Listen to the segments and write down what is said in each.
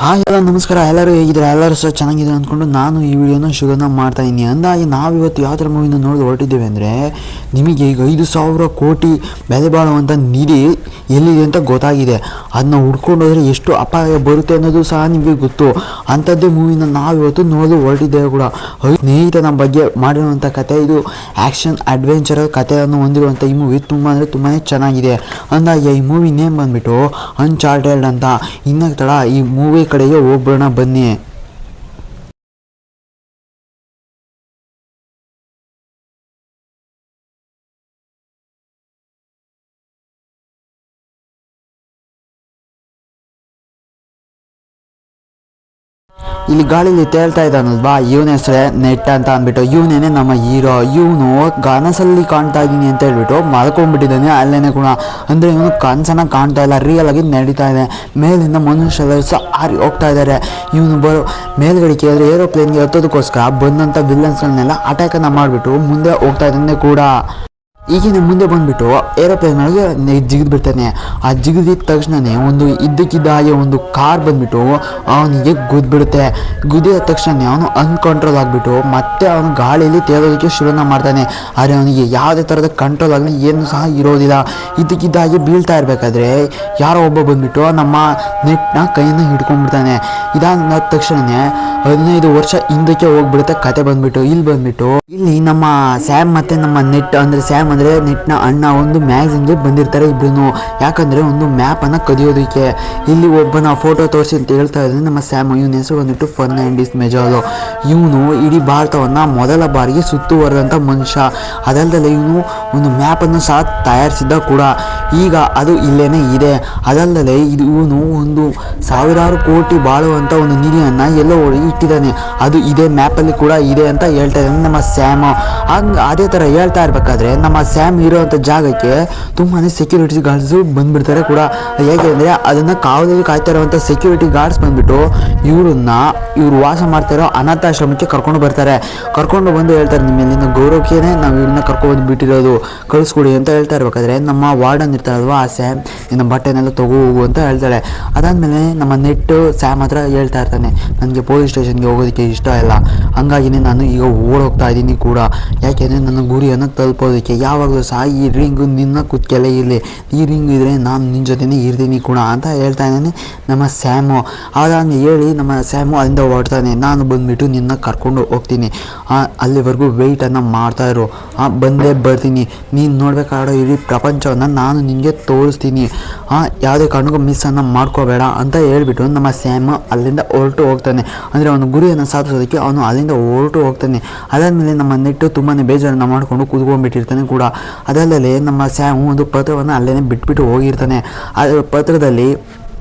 Hi ಎಲ್ಲ ನಮಸ್ಕಾರ. ಎಲ್ಲರೂ ಹೇಗಿದ್ದಾರೆ? ಎಲ್ಲರೂ ಸಹ ಚೆನ್ನಾಗಿದೆ ಅಂದ್ಕೊಂಡು ನಾನು ಈ ವಿಡಿಯೋನ ಶುರುನ ಮಾಡ್ತಾ ಇದ್ದೀನಿ. ಅಂದಾಗಿ ನಾವಿವತ್ತು ಯಾವ ಥರ ಮೂವಿನ ನೋಡೋದು ಹೊರಟಿದ್ದೇವೆ ಅಂದರೆ, ನಿಮಗೆ ಈಗ 5,000 ಕೋಟಿ ಬೆಲೆ ಬಾಳುವಂಥ ನಿಧಿ ಎಲ್ಲಿದೆ ಅಂತ ಗೊತ್ತಾಗಿದೆ. ಅದನ್ನ ಹುಡ್ಕೊಂಡು ಹೋದರೆ ಎಷ್ಟು ಅಪಾಯ ಬರುತ್ತೆ ಅನ್ನೋದು ಸಹ ನಿಮಗೆ ಗೊತ್ತು. ಅಂಥದ್ದೇ ಮೂವಿನ ನಾವಿವತ್ತು ನೋಡೋದು ಹೊರಟಿದ್ದೇವೆ ಕೂಡ. ಸ್ನೇಹಿತನ ಬಗ್ಗೆ ಮಾಡಿರುವಂಥ ಕತೆ ಇದು. ಆ್ಯಕ್ಷನ್ ಅಡ್ವೆಂಚರ್ ಕಥೆಯನ್ನು ಹೊಂದಿರುವಂಥ ಈ ಮೂವಿ ತುಂಬ ಅಂದರೆ ತುಂಬಾ ಚೆನ್ನಾಗಿದೆ. ಅಂದಾಗೆ ಈ ಮೂವಿ ನೇಮ್ ಬಂದುಬಿಟ್ಟು ಅನ್ಚಾರ್ಟೆಡ್ ಅಂತ. ಇನ್ನು ತಡ ಈ ಮೂವಿ ಕಡೆಗೆ ಹೋಗ್ಬಿಡೋಣ ಬನ್ನಿ. ಇಲ್ಲಿ ಗಾಳಿಲಿ ತೇಳ್ತಾ ಇದ್ದಾನಲ್ವಾ, ಇವನ ಹೆಸರೇ ನೆಟ್ ಅಂತ ಅಂದ್ಬಿಟ್ಟು. ಇವನೇನೆ ನಮ್ಮ ಹೀರೋ. ಇವನು ಕನಸಲ್ಲಿ ಕಾಣ್ತಾ ಇದ್ದೀನಿ ಅಂತ ಹೇಳ್ಬಿಟ್ಟು ಮಲ್ಕೊಂಡ್ಬಿಟ್ಟಿದ್ದಾನೆ ಅಲ್ಲೇನೆ ಕೂಡ. ಅಂದರೆ ಇವನು ಕನಸನ್ನ ಕಾಣ್ತಾ ಇಲ್ಲ, ರಿಯಲ್ ಆಗಿ ನಡೀತಾ ಇದೆ. ಮೇಲಿಂದ ಮನುಷ್ಯರು ಸಹ ಹಾರಿ ಹೋಗ್ತಾ ಇದ್ದಾರೆ. ಇವನು ಮೇಲ್ಗಡೆಗೆ ಅಂದರೆ ಏರೋಪ್ಲೇನ್ಗೆ ಹತ್ತೋದಕ್ಕೋಸ್ಕರ ಬಂದಂಥ ವಿಲನ್ಸ್ಗಳನ್ನೆಲ್ಲ ಅಟ್ಯಾಕನ್ನು ಮಾಡಿಬಿಟ್ಟು ಮುಂದೆ ಹೋಗ್ತಾ ಇದ್ದಾನೆ ಕೂಡ. ಈಗಿನ ಮುಂದೆ ಬಂದುಬಿಟ್ಟು ಏರೋಪ್ಲೇನ್ ಒಳಗೆ ಜಿಗಿದು ಬಿಡ್ತಾನೆ. ಆ ಜಿಗಿದಿದ ತಕ್ಷಣವೇ ಒಂದು ಇದ್ದಕ್ಕಿದ್ದ ಹಾಗೆ ಒಂದು ಕಾರ್ ಬಂದುಬಿಟ್ಟು ಅವನಿಗೆ ಗುದ್ಬಿಡುತ್ತೆ. ಗುದ್ದಿದ ತಕ್ಷಣ ಅವನು ಅನ್ಕಂಟ್ರೋಲ್ ಆಗಿಬಿಟ್ಟು ಮತ್ತೆ ಅವನು ಗಾಳಿಯಲ್ಲಿ ತೇಲೋದಕ್ಕೆ ಶುರುನ ಮಾಡ್ತಾನೆ. ಆದರೆ ಅವನಿಗೆ ಯಾವುದೇ ಥರದ ಕಂಟ್ರೋಲ್ ಆಗಲಿ ಏನು ಸಹ ಇರೋದಿಲ್ಲ. ಇದ್ದಕ್ಕಿದ್ದ ಹಾಗೆ ಬೀಳ್ತಾ ಇರಬೇಕಾದ್ರೆ ಯಾರೋ ಒಬ್ಬ ಬಂದುಬಿಟ್ಟು ನಮ್ಮ ನೆಟ್ನ ಕೈಯನ್ನು ಹಿಡ್ಕೊಂಡ್ಬಿಡ್ತಾನೆ. ಇದಾದ ತಕ್ಷಣವೇ 15 ವರ್ಷ ಹಿಂದಕ್ಕೆ ಹೋಗ್ಬಿಡುತ್ತೆ ಕತೆ ಬಂದುಬಿಟ್ಟು. ಇಲ್ಲಿ ನಮ್ಮ ಸ್ಯಾಮ್ ಮತ್ತು ನಮ್ಮ ನೆಟ್ ಅಂದರೆ ಸ್ಯಾಮ್ ಅಂದರೆ ನೆಟ್ನ ಅಣ್ಣ ಒಂದು ಮ್ಯಾಗ್ಝಿನ್ಗೆ ಬಂದಿರ್ತಾರೆ ಇಬ್ಬರು. ಯಾಕಂದರೆ ಒಂದು ಮ್ಯಾಪನ್ನು ಕದಿಯೋದಕ್ಕೆ. ಇಲ್ಲಿ ಒಬ್ಬನ ಫೋಟೋ ತೋರಿಸಿ ಅಂತ ಹೇಳ್ತಾ ಇದ್ದಾನೆ ನಮ್ಮ ಸ್ಯಾಮ್. ಇವನ ಹೆಸರು ಬಂದುಬಿಟ್ಟು ಫರ್ನಾಂಡಿಸ್ ಮೆಜಾಲೋ. ಇವನು ಇಡೀ ಭಾರತವನ್ನು ಮೊದಲ ಬಾರಿಗೆ ಸುತ್ತುವರೆದಂಥ ಮನುಷ್ಯ. ಅದಲ್ಲದೆ ಇವನು ಒಂದು ಮ್ಯಾಪನ್ನು ಸಹ ತಯಾರಿಸಿದ್ದ ಕೂಡ. ಈಗ ಅದು ಇಲ್ಲೇನೇ ಇದೆ. ಅದಲ್ಲದೆ ಇವನು ಒಂದು 1000 ಕೋಟಿ ಬಾಳುವಂಥ ಒಂದು ನಿಧಿಯನ್ನು ಎಲ್ಲೋ ಇಟ್ಟಿದ್ದಾನೆ. ಅದು ಇದೇ ಮ್ಯಾಪಲ್ಲಿ ಕೂಡ ಇದೆ ಅಂತ ಹೇಳ್ತಾ ಇದ್ದಾನೆ ನಮ್ಮ ಸ್ಯಾಮ್. ಅದೇ ಥರ ಹೇಳ್ತಾ ಇರಬೇಕಾದ್ರೆ ನಮ್ಮ ಸ್ಯಾಮ್ ಇರೋವಂಥ ಜಾಗಕ್ಕೆ ತುಂಬಾ ಸೆಕ್ಯೂರಿಟಿ ಗಾರ್ಡ್ಸು ಬಂದುಬಿಡ್ತಾರೆ ಕೂಡ. ಹೇಗೆಂದರೆ ಅದನ್ನು ಕಾವಲಲ್ಲಿ ಕಾಯ್ತಾ ಇರುವಂಥ ಸೆಕ್ಯೂರಿಟಿ ಗಾರ್ಡ್ಸ್ ಬಂದುಬಿಟ್ಟು ಇವರು ವಾಸ ಮಾಡ್ತಾ ಇರೋ ಅನಾಥಾಶ್ರಮಕ್ಕೆ ಕರ್ಕೊಂಡು ಬರ್ತಾರೆ. ಕರ್ಕೊಂಡು ಬಂದು ಹೇಳ್ತಾರೆ, ನಿಮ್ಮ ಇಲ್ಲಿನ ಗೌರವಕ್ಕೇನೆ ನಾವು ಇವ್ರನ್ನ ಕರ್ಕೊಂಡು ಬಿಟ್ಟಿರೋದು, ಕಳಿಸ್ಕೊಡಿ ಅಂತ ಹೇಳ್ತಾ ಇರಬೇಕಾದ್ರೆ ನಮ್ಮ ವಾರ್ಡನ್ ಇರ್ತಾರಲ್ವ ಆ ಸ್ಯಾಮ್, ನಿನ್ನ ಬಟ್ಟೆನೆಲ್ಲ ತಗೋ ಹೋಗು ಅಂತ ಹೇಳ್ತಾಳೆ. ಅದಾದಮೇಲೆ ನಮ್ಮ ನೆಟ್ಟು ಸ್ಯಾಮ್ ಹತ್ರ ಹೇಳ್ತಾ ಇರ್ತಾನೆ, ನನಗೆ ಪೊಲೀಸ್ ಸ್ಟೇಷನ್ಗೆ ಹೋಗೋದಕ್ಕೆ ಇಷ್ಟ ಇಲ್ಲ, ಹಂಗಾಗಿನೇ ನಾನು ಈಗ ಓಡೋಗ್ತಾ ಇದ್ದೀನಿ ಕೂಡ. ಯಾಕೆಂದರೆ ನನ್ನ ಗುರಿಯನ್ನು ತಲುಪೋದಕ್ಕೆ. ಯಾವಾಗಲೂ ಸಹ ಈ ರಿಂಗು ನಿನ್ನ ಕುತ್ತಿಗೆಲ್ಲೇ ಇರಲಿ, ಈ ರಿಂಗ್ ಇದ್ದರೆ ನಾನು ನಿನ್ನ ಜೊತೆನೇ ಇರ್ತೀನಿ ಕೂಡ ಅಂತ ಹೇಳ್ತಾ ಇದ್ದಾನೆ ನಮ್ಮ ಸ್ಯಾಮು. ಅದಾದ್ಮೇಲೆ ಹೇಳಿ ನಮ್ಮ ಸ್ಯಾಮು ಅಲ್ಲಿಂದ ಹೊರಡ್ತಾನೆ. ನಾನು ಬಂದುಬಿಟ್ಟು ನಿನ್ನ ಕರ್ಕೊಂಡು ಹೋಗ್ತೀನಿ, ಅಲ್ಲಿವರೆಗೂ ವೆಯ್ಟನ್ನು ಮಾಡ್ತಾಯಿರು, ಬಂದೇ ಬರ್ತೀನಿ, ನೀನು ನೋಡಬೇಕಾಡೋ ಇಡೀ ಪ್ರಪಂಚವನ್ನು ನಾನು ನಿನಗೆ ತೋರಿಸ್ತೀನಿ, ಯಾವುದೇ ಕಾರಣಕ್ಕೂ ಮಿಸ್ಸನ್ನು ಮಾಡ್ಕೋಬೇಡ ಅಂತ ಹೇಳ್ಬಿಟ್ಟು ನಮ್ಮ ಸ್ಯಾಮ್ ಅಲ್ಲಿಂದ ಹೊರಟು ಹೋಗ್ತಾನೆ. ಅಂದರೆ ಅವನ ಗುರಿಯನ್ನು ಸಾಧಿಸೋದಕ್ಕೆ ಅವನು ಅಲ್ಲಿಂದ ಹೊರಟು ಹೋಗ್ತಾನೆ. ಅದಾದಮೇಲೆ ನಮ್ಮ ನೆಟ್ಟು ತುಂಬಾ ಬೇಜಾರನ್ನು ಮಾಡಿಕೊಂಡು ಕೂತ್ಕೊಂಡ್ಬಿಟ್ಟಿರ್ತಾನೆ ಕೂಡ. ಅದಲ್ಲದೆ ನಮ್ಮ ಸ್ಯಾಮ್ ಒಂದು ಪತ್ರವನ್ನು ಅಲ್ಲೇ ಬಿಟ್ಬಿಟ್ಟು ಹೋಗಿರ್ತಾನೆ. ಆ ಪತ್ರದಲ್ಲಿ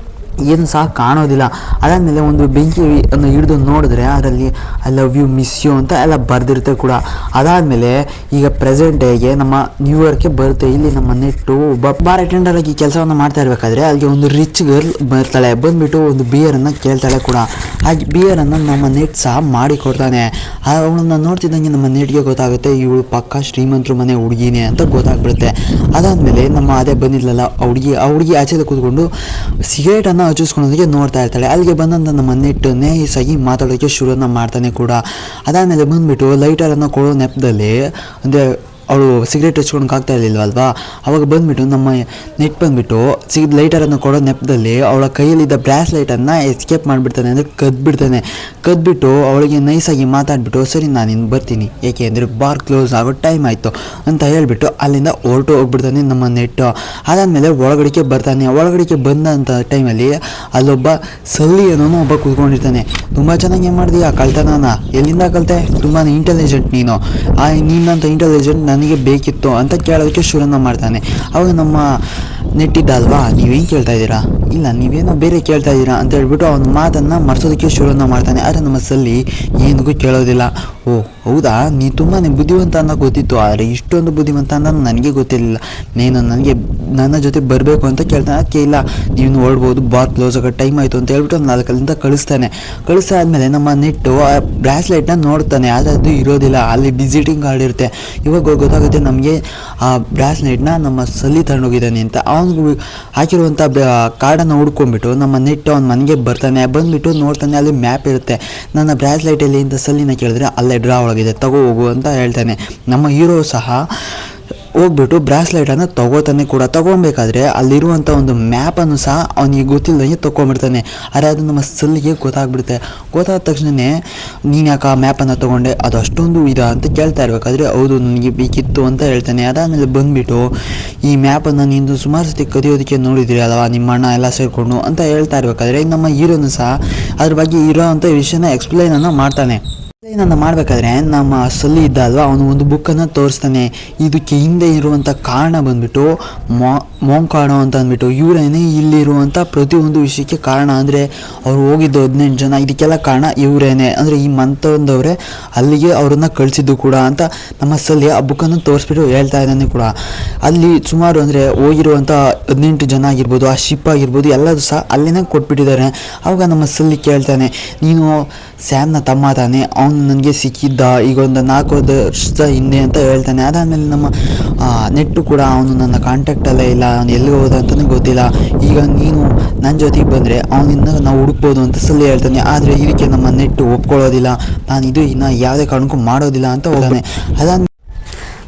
ಏನು ಸಹ ಕಾಣೋದಿಲ್ಲ. ಅದಾದಮೇಲೆ ಒಂದು ಬೆಂಕಿಯನ್ನು ಹಿಡಿದು ನೋಡಿದ್ರೆ ಅದರಲ್ಲಿ I love you, miss you ಅಂತ ಎಲ್ಲ ಬರೆದಿರುತ್ತೆ ಕೂಡ. ಅದಾದಮೇಲೆ ಈಗ ಪ್ರೆಸೆಂಟ್ ಡೇಗೆ ನಮ್ಮ ನ್ಯೂ ಇಯರ್ಗೆ ಬರುತ್ತೆ. ಇಲ್ಲಿ ನಮ್ಮ ನೆಟ್ಟು ಒಬ್ಬ ಬಾರ್ ಅಟೆಂಡರ್ ಆಗಿ ಕೆಲಸವನ್ನು ಮಾಡ್ತಾ ಇರಬೇಕಾದ್ರೆ ಅಲ್ಲಿಗೆ ಒಂದು ರಿಚ್ ಗರ್ಲ್ ಬರ್ತಾಳೆ. ಬಂದುಬಿಟ್ಟು ಒಂದು ಬಿಯರನ್ನು ಕೇಳ್ತಾಳೆ ಕೂಡ. ಆ ಬಿಯರನ್ನು ನಮ್ಮ ನೆಟ್ ಸಹ ಮಾಡಿ ಕೊಡ್ತಾನೆ. ಅವಳನ್ನು ನೋಡ್ತಿದ್ದಂಗೆ ನಮ್ಮ ನೆಟ್ಗೆ ಗೊತ್ತಾಗುತ್ತೆ ಇವಳು ಪಕ್ಕ ಶ್ರೀಮಂತರು ಮನೆ ಹುಡುಗಿನೇ ಅಂತ ಗೊತ್ತಾಗ್ಬಿಡುತ್ತೆ. ಅದಾದಮೇಲೆ ನಮ್ಮ ಅದೇ ಬಂದಿದ್ಲಲ್ಲ ಆ ಹುಡುಗಿ ಆಚೆಗೆ ಕೂತ್ಕೊಂಡು ಸಿಗರೇಟನ್ನು ಹಚ್ಚಿಸ್ಕೊಳ್ಳೋದಕ್ಕೆ ನೋಡ್ತಾ ಇರ್ತಾಳೆ. ಅಲ್ಲಿಗೆ ಬಂದಂಥ ನಮ್ಮ ನೆಟ್ ನೇಸಾಗಿ ಮಾತಾಡೋಕ್ಕೆ ಶುರುನ ಮಾಡ್ತಾನೆ ಕೂಡ. ಅದಾದಮೇಲೆ ಬಂದುಬಿಟ್ಟು ಲೈಟರನ್ನು ಕೊಡೋ ನೆಪದಲ್ಲಿ, ಅಂದರೆ ಅವಳು ಸಿಗರೇಟ್ ಹಚ್ಕೊಳಕ್ಕಾಗ್ತಾ ಇರಲಿಲ್ವಲ್ವಾ, ಅವಾಗ ಬಂದುಬಿಟ್ಟು ನಮ್ಮ ನೆಟ್ ಬಂದುಬಿಟ್ಟು ಲೈಟರನ್ನು ಕೊಡೋ ನೆಪದಲ್ಲಿ ಅವಳ ಕೈಯಲ್ಲಿದ್ದ ಬ್ರಾಸ್ಲೈಟನ್ನು ಎಸ್ಕೇಪ್ ಮಾಡಿಬಿಡ್ತಾನೆ, ಅಂದರೆ ಕದ್ಬಿಟ್ಟು ಅವಳಿಗೆ ನೈಸಾಗಿ ಮಾತಾಡಿಬಿಟ್ಟು, ಸರಿ ನಾನು ಇನ್ನು ಬರ್ತೀನಿ, ಏಕೆ ಅಂದರೆ ಬಾರ್ ಕ್ಲೋಸ್ ಆಗೋ ಟೈಮ್ ಆಯಿತು ಅಂತ ಹೇಳ್ಬಿಟ್ಟು ಅಲ್ಲಿಂದ ಹೊರಟು ಹೋಗ್ಬಿಡ್ತಾನೆ ನಮ್ಮ ನೆಟ್ಟು. ಅದಾದಮೇಲೆ ಒಳಗಡೆಗೆ ಬರ್ತಾನೆ. ಒಳಗಡೆಗೆ ಬಂದಂಥ ಟೈಮಲ್ಲಿ ಅಲ್ಲೊಬ್ಬ ಸಲ್ಲಿ ಅನ್ನೋನು ಒಬ್ಬ ಕೂತ್ಕೊಂಡಿರ್ತಾನೆ. ತುಂಬ ಚೆನ್ನಾಗಿ ಮಾಡಿದೀಯ ಕಳ್ತನ, ಎಲ್ಲಿಂದ ಕಲಿತೆ, ತುಂಬಾ ಇಂಟೆಲಿಜೆಂಟ್ ನೀನಂತ ಇಂಟೆಲಿಜೆಂಟ್ ನನಗೆ ಬೇಕಿತ್ತು ಅಂತ ಕೇಳೋದಕ್ಕೆ ಶುರುನ ಮಾಡ್ತಾನೆ. ಅವಾಗ ನಮ್ಮ ನೆಟ್ಟಿದ್ದಲ್ವಾ, ನೀವೇನು ಕೇಳ್ತಾ ಇದ್ದೀರಾ, ಇಲ್ಲ ನೀವೇನೋ ಬೇರೆ ಕೇಳ್ತಾ ಇದ್ದೀರಾ ಅಂತ ಹೇಳ್ಬಿಟ್ಟು ಅವನ ಮಾತನ್ನು ಮರೆಸೋದಕ್ಕೆ ಶುರುನ ಮಾಡ್ತಾನೆ. ಆದರೆ ನಮ್ಮ ಸಲ್ಲಿ ಏನಕ್ಕೂ ಕೇಳೋದಿಲ್ಲ. ಓ ಹೌದಾ, ನೀ ತುಂಬಾ ಬುದ್ಧಿವಂತ ಅನ್ನೋ ಗೊತ್ತಿತ್ತು, ಆದರೆ ಇಷ್ಟೊಂದು ಬುದ್ಧಿವಂತ ಅನ್ನೋದು ನನಗೆ ಗೊತ್ತಿರಲಿಲ್ಲ. ನನ್ನ ಜೊತೆ ಬರಬೇಕು ಅಂತ ಕೇಳ್ತಾನೆ. ಅದಕ್ಕೆ ಇಲ್ಲ, ನೀನು ಓಡ್ಬೋದು, ಬಾರ್ ಕ್ಲೋಸ್ ಆಗೋ ಟೈಮ್ ಆಯಿತು ಅಂತ ಹೇಳ್ಬಿಟ್ಟು ಒಂದು 4 ಅಲ್ಲಿಂದ ಕಳಿಸ್ತಾದ್ಮೇಲೆ ನಮ್ಮ ನೆಟ್ಟು ಆ ಬ್ರಾಸ್ಲೆಟ್ನ ನೋಡ್ತಾನೆ. ಆದರೆ ಅದು ಇರೋದಿಲ್ಲ, ಅಲ್ಲಿ ವಿಸಿಟಿಂಗ್ ಕಾರ್ಡ್ ಇರುತ್ತೆ. ಇವಾಗ ಗೊತ್ತಾಗುತ್ತೆ ನಮಗೆ ಆ ಬ್ರಾಸ್ಲೆಟ್ನ ನಮ್ಮ ಸಲ್ಲಿ ತಗೊಂಡೋಗಿದ್ದಾನೆ ಅಂತ. ಅವನಿಗೆ ಹಾಕಿರುವಂಥ ಕಾರ್ಡನ್ನು ಹುಡ್ಕೊಂಡ್ಬಿಟ್ಟು ನಮ್ಮ ನೆಟ್ಟು ಅವ್ನ ಮನೆಗೆ ಬಂದುಬಿಟ್ಟು ನೋಡ್ತಾನೆ, ಅಲ್ಲಿ ಮ್ಯಾಪ್ ಇರುತ್ತೆ. ನನ್ನ ಬ್ರಾಸ್ಲೆಟಲ್ಲಿ ಇಂಥ ಸಲ್ಲಿನ ಕೇಳಿದ್ರೆ ಅಲ್ಲೇ ಡ್ರಾ ಒಳಗಿದೆ, ತಗೋ ಹೋಗು ಅಂತ ಹೇಳ್ತಾನೆ. ನಮ್ಮ ಹೀರೋ ಸಹ ಹೋಗ್ಬಿಟ್ಟು ಬ್ರಾಸ್ಲೆಟನ್ನು ತೊಗೊಬೇಕಾದ್ರೆ ಅಲ್ಲಿರುವಂಥ ಒಂದು ಮ್ಯಾಪನ್ನು ಸಹ ಅವನಿಗೆ ಗೊತ್ತಿಲ್ಲದಂಗೆ ತೊಗೊಂಡ್ಬಿಡ್ತಾನೆ. ಆದರೆ ಅದು ನಮ್ಮ ಸಲ್ಲಿಗೆ ಗೊತ್ತಾಗ್ಬಿಡುತ್ತೆ. ಗೊತ್ತಾದ ತಕ್ಷಣವೇ ನೀನು ಯಾಕೆ ಆ ಮ್ಯಾಪನ್ನು ತೊಗೊಂಡೆ, ಅದು ಅಷ್ಟೊಂದು ಅಂತ ಕೇಳ್ತಾ ಇರಬೇಕಾದ್ರೆ ಹೌದು ನನಗೆ ಬೇಕಿತ್ತು ಅಂತ ಹೇಳ್ತಾನೆ. ಅದಾದಮೇಲೆ ಬಂದುಬಿಟ್ಟು ಈ ಮ್ಯಾಪನ್ನು ನೀನು ಸುಮಾರು ಸತಿ ಕದಿಯೋದಕ್ಕೆ ನೋಡಿದ್ರಿ ಅಲ್ವಾ ನಿಮ್ಮ ಅಣ್ಣ ಎಲ್ಲ ಸೇರಿಕೊಂಡು ಅಂತ ಹೇಳ್ತಾ ಇರಬೇಕಾದ್ರೆ ನಮ್ಮ ಹೀರೋನು ಸಹ ಅದ್ರ ಬಗ್ಗೆ ಇರೋ ಅಂಥ ವಿಷಯನ ಎಕ್ಸ್ಪ್ಲೈನನ್ನು ಮಾಡ್ತಾನೆ. ಮಾಡಬೇಕಾದ್ರೆ ನಮ್ಮ ಸಲ್ಲಿ ಇದ್ದ ಅಲ್ವಾ, ಅವನು ಒಂದು ಬುಕ್ಕನ್ನು ತೋರಿಸ್ತಾನೆ. ಇದಕ್ಕೆ ಹಿಂದೆ ಇರುವಂಥ ಕಾರಣ ಬಂದ್ಬಿಟ್ಟು ಮೊಂಕಾಣೋ ಅಂತ ಅಂದ್ಬಿಟ್ಟು ಇವರೇನೇ ಇಲ್ಲಿರುವಂಥ ಪ್ರತಿಯೊಂದು ವಿಷಯಕ್ಕೆ ಕಾರಣ. ಅಂದರೆ ಅವ್ರು ಹೋಗಿದ್ದು 18 ಜನ, ಇದಕ್ಕೆಲ್ಲ ಕಾರಣ ಇವರೇನೆ, ಅಂದರೆ ಈ ಮಂತಂದವರೇ ಅಲ್ಲಿಗೆ ಅವರನ್ನು ಕಳಿಸಿದ್ದು ಕೂಡ ಅಂತ ನಮ್ಮ ಸಲ್ಲಿ ಆ ಬುಕ್ಕನ್ನು ತೋರಿಸ್ಬಿಟ್ಟು ಹೇಳ್ತಾ ಇದ್ದಾನೆ ಕೂಡ. ಅಲ್ಲಿ ಸುಮಾರು ಅಂದರೆ ಹೋಗಿರುವಂಥ 18 ಜನ ಆಗಿರ್ಬೋದು, ಆ ಶಿಪ್ ಆಗಿರ್ಬೋದು, ಎಲ್ಲದೂ ಸಹ ಅಲ್ಲಿನೇ ಕೊಟ್ಬಿಟ್ಟಿದ್ದಾರೆ. ಆವಾಗ ನಮ್ಮ ಸಲ್ಲಿ ಕೇಳ್ತಾನೆ, ನೀನು ಸ್ಯಾಮ್ನ ತಮ್ಮ ತಾನೆ, ಅವನು ನನಗೆ ಸಿಕ್ಕಿದ್ದ ಈಗ ಒಂದು 4 ವರ್ಷದ ಹಿಂದೆ ಅಂತ ಹೇಳ್ತಾನೆ. ಅದಾದಮೇಲೆ ನಮ್ಮ ನೆಟ್ಟು ಕೂಡ ಅವನು ನನ್ನ ಕಾಂಟ್ಯಾಕ್ಟಲ್ಲೇ ಇಲ್ಲ, ಅವನು ಎಲ್ಲಿ ಹೋದ ಅಂತಲೇ ಗೊತ್ತಿಲ್ಲ, ಈಗ ನೀನು ನನ್ನ ಜೊತೆಗೆ ಬಂದರೆ ಅವನಿಂದ ನಾವು ಹುಡುಕ್ಬೋದು ಅಂತ ಸಲ್ಲಿ ಹೇಳ್ತಾನೆ. ಆದರೆ ಇದಕ್ಕೆ ನಮ್ಮ ನೆಟ್ಟು ಒಪ್ಕೊಳ್ಳೋದಿಲ್ಲ, ನಾನು ಇದು ಇನ್ನು ಯಾವುದೇ ಕಾರಣಕ್ಕೂ ಮಾಡೋದಿಲ್ಲ ಅಂತ ಹೋಗ್ತಾನೆ.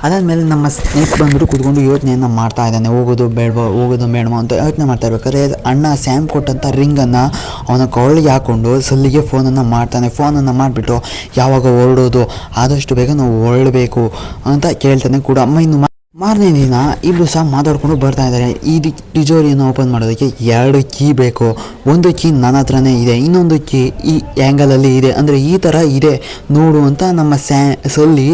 ಅದಾದಮೇಲೆ ನಮ್ಮ ಸ್ನೇಹಿತ ಬಂದ್ಬಿಟ್ಟು ಕೂತ್ಕೊಂಡು ಯೋಚನೆಯನ್ನು ಮಾಡ್ತಾ ಇದ್ದಾನೆ, ಹೋಗೋದು ಬೇಡವೋ ಅಂತ ಯೋಚನೆ ಮಾಡ್ತಾ ಇರ್ಬೇಕಾದ್ರೆ ಅಣ್ಣ ಸ್ಯಾಮ್ ಕೊಟ್ಟಂಥ ರಿಂಗನ್ನು ಅವನ ಕೊಳ್ಳಿಗೆ ಹಾಕ್ಕೊಂಡು ಸಲ್ಲಿಗೆ ಫೋನನ್ನು ಫೋನನ್ನು ಮಾಡಿಬಿಟ್ಟು ಯಾವಾಗ ಹೊರಡೋದು, ಆದಷ್ಟು ಬೇಗ ನಾವು ಹೊರಡಬೇಕು ಅಂತ ಕೇಳ್ತಾನೆ ಕೂಡ. ಇನ್ನು ಮಾರನೇ ದಿನ ಇಬ್ಬರು ಸಹ ಮಾತಾಡ್ಕೊಂಡು ಬರ್ತಾ ಇದ್ದಾರೆ. ಈ ಟಿಜೋರಿಯನ್ನು ಓಪನ್ ಮಾಡೋದಕ್ಕೆ 2 ಕೀ ಬೇಕು. ಒಂದು ಕೀ ನನ್ನ ಹತ್ರನೇ ಇದೆ, ಇನ್ನೊಂದು ಕೀ ಈ ಆ್ಯಂಗಲಲ್ಲಿ ಇದೆ, ಅಂದರೆ ಈ ಥರ ಇದೆ ನೋಡು ಅಂತ ನಮ್ಮ ಸಲ್ಲಿ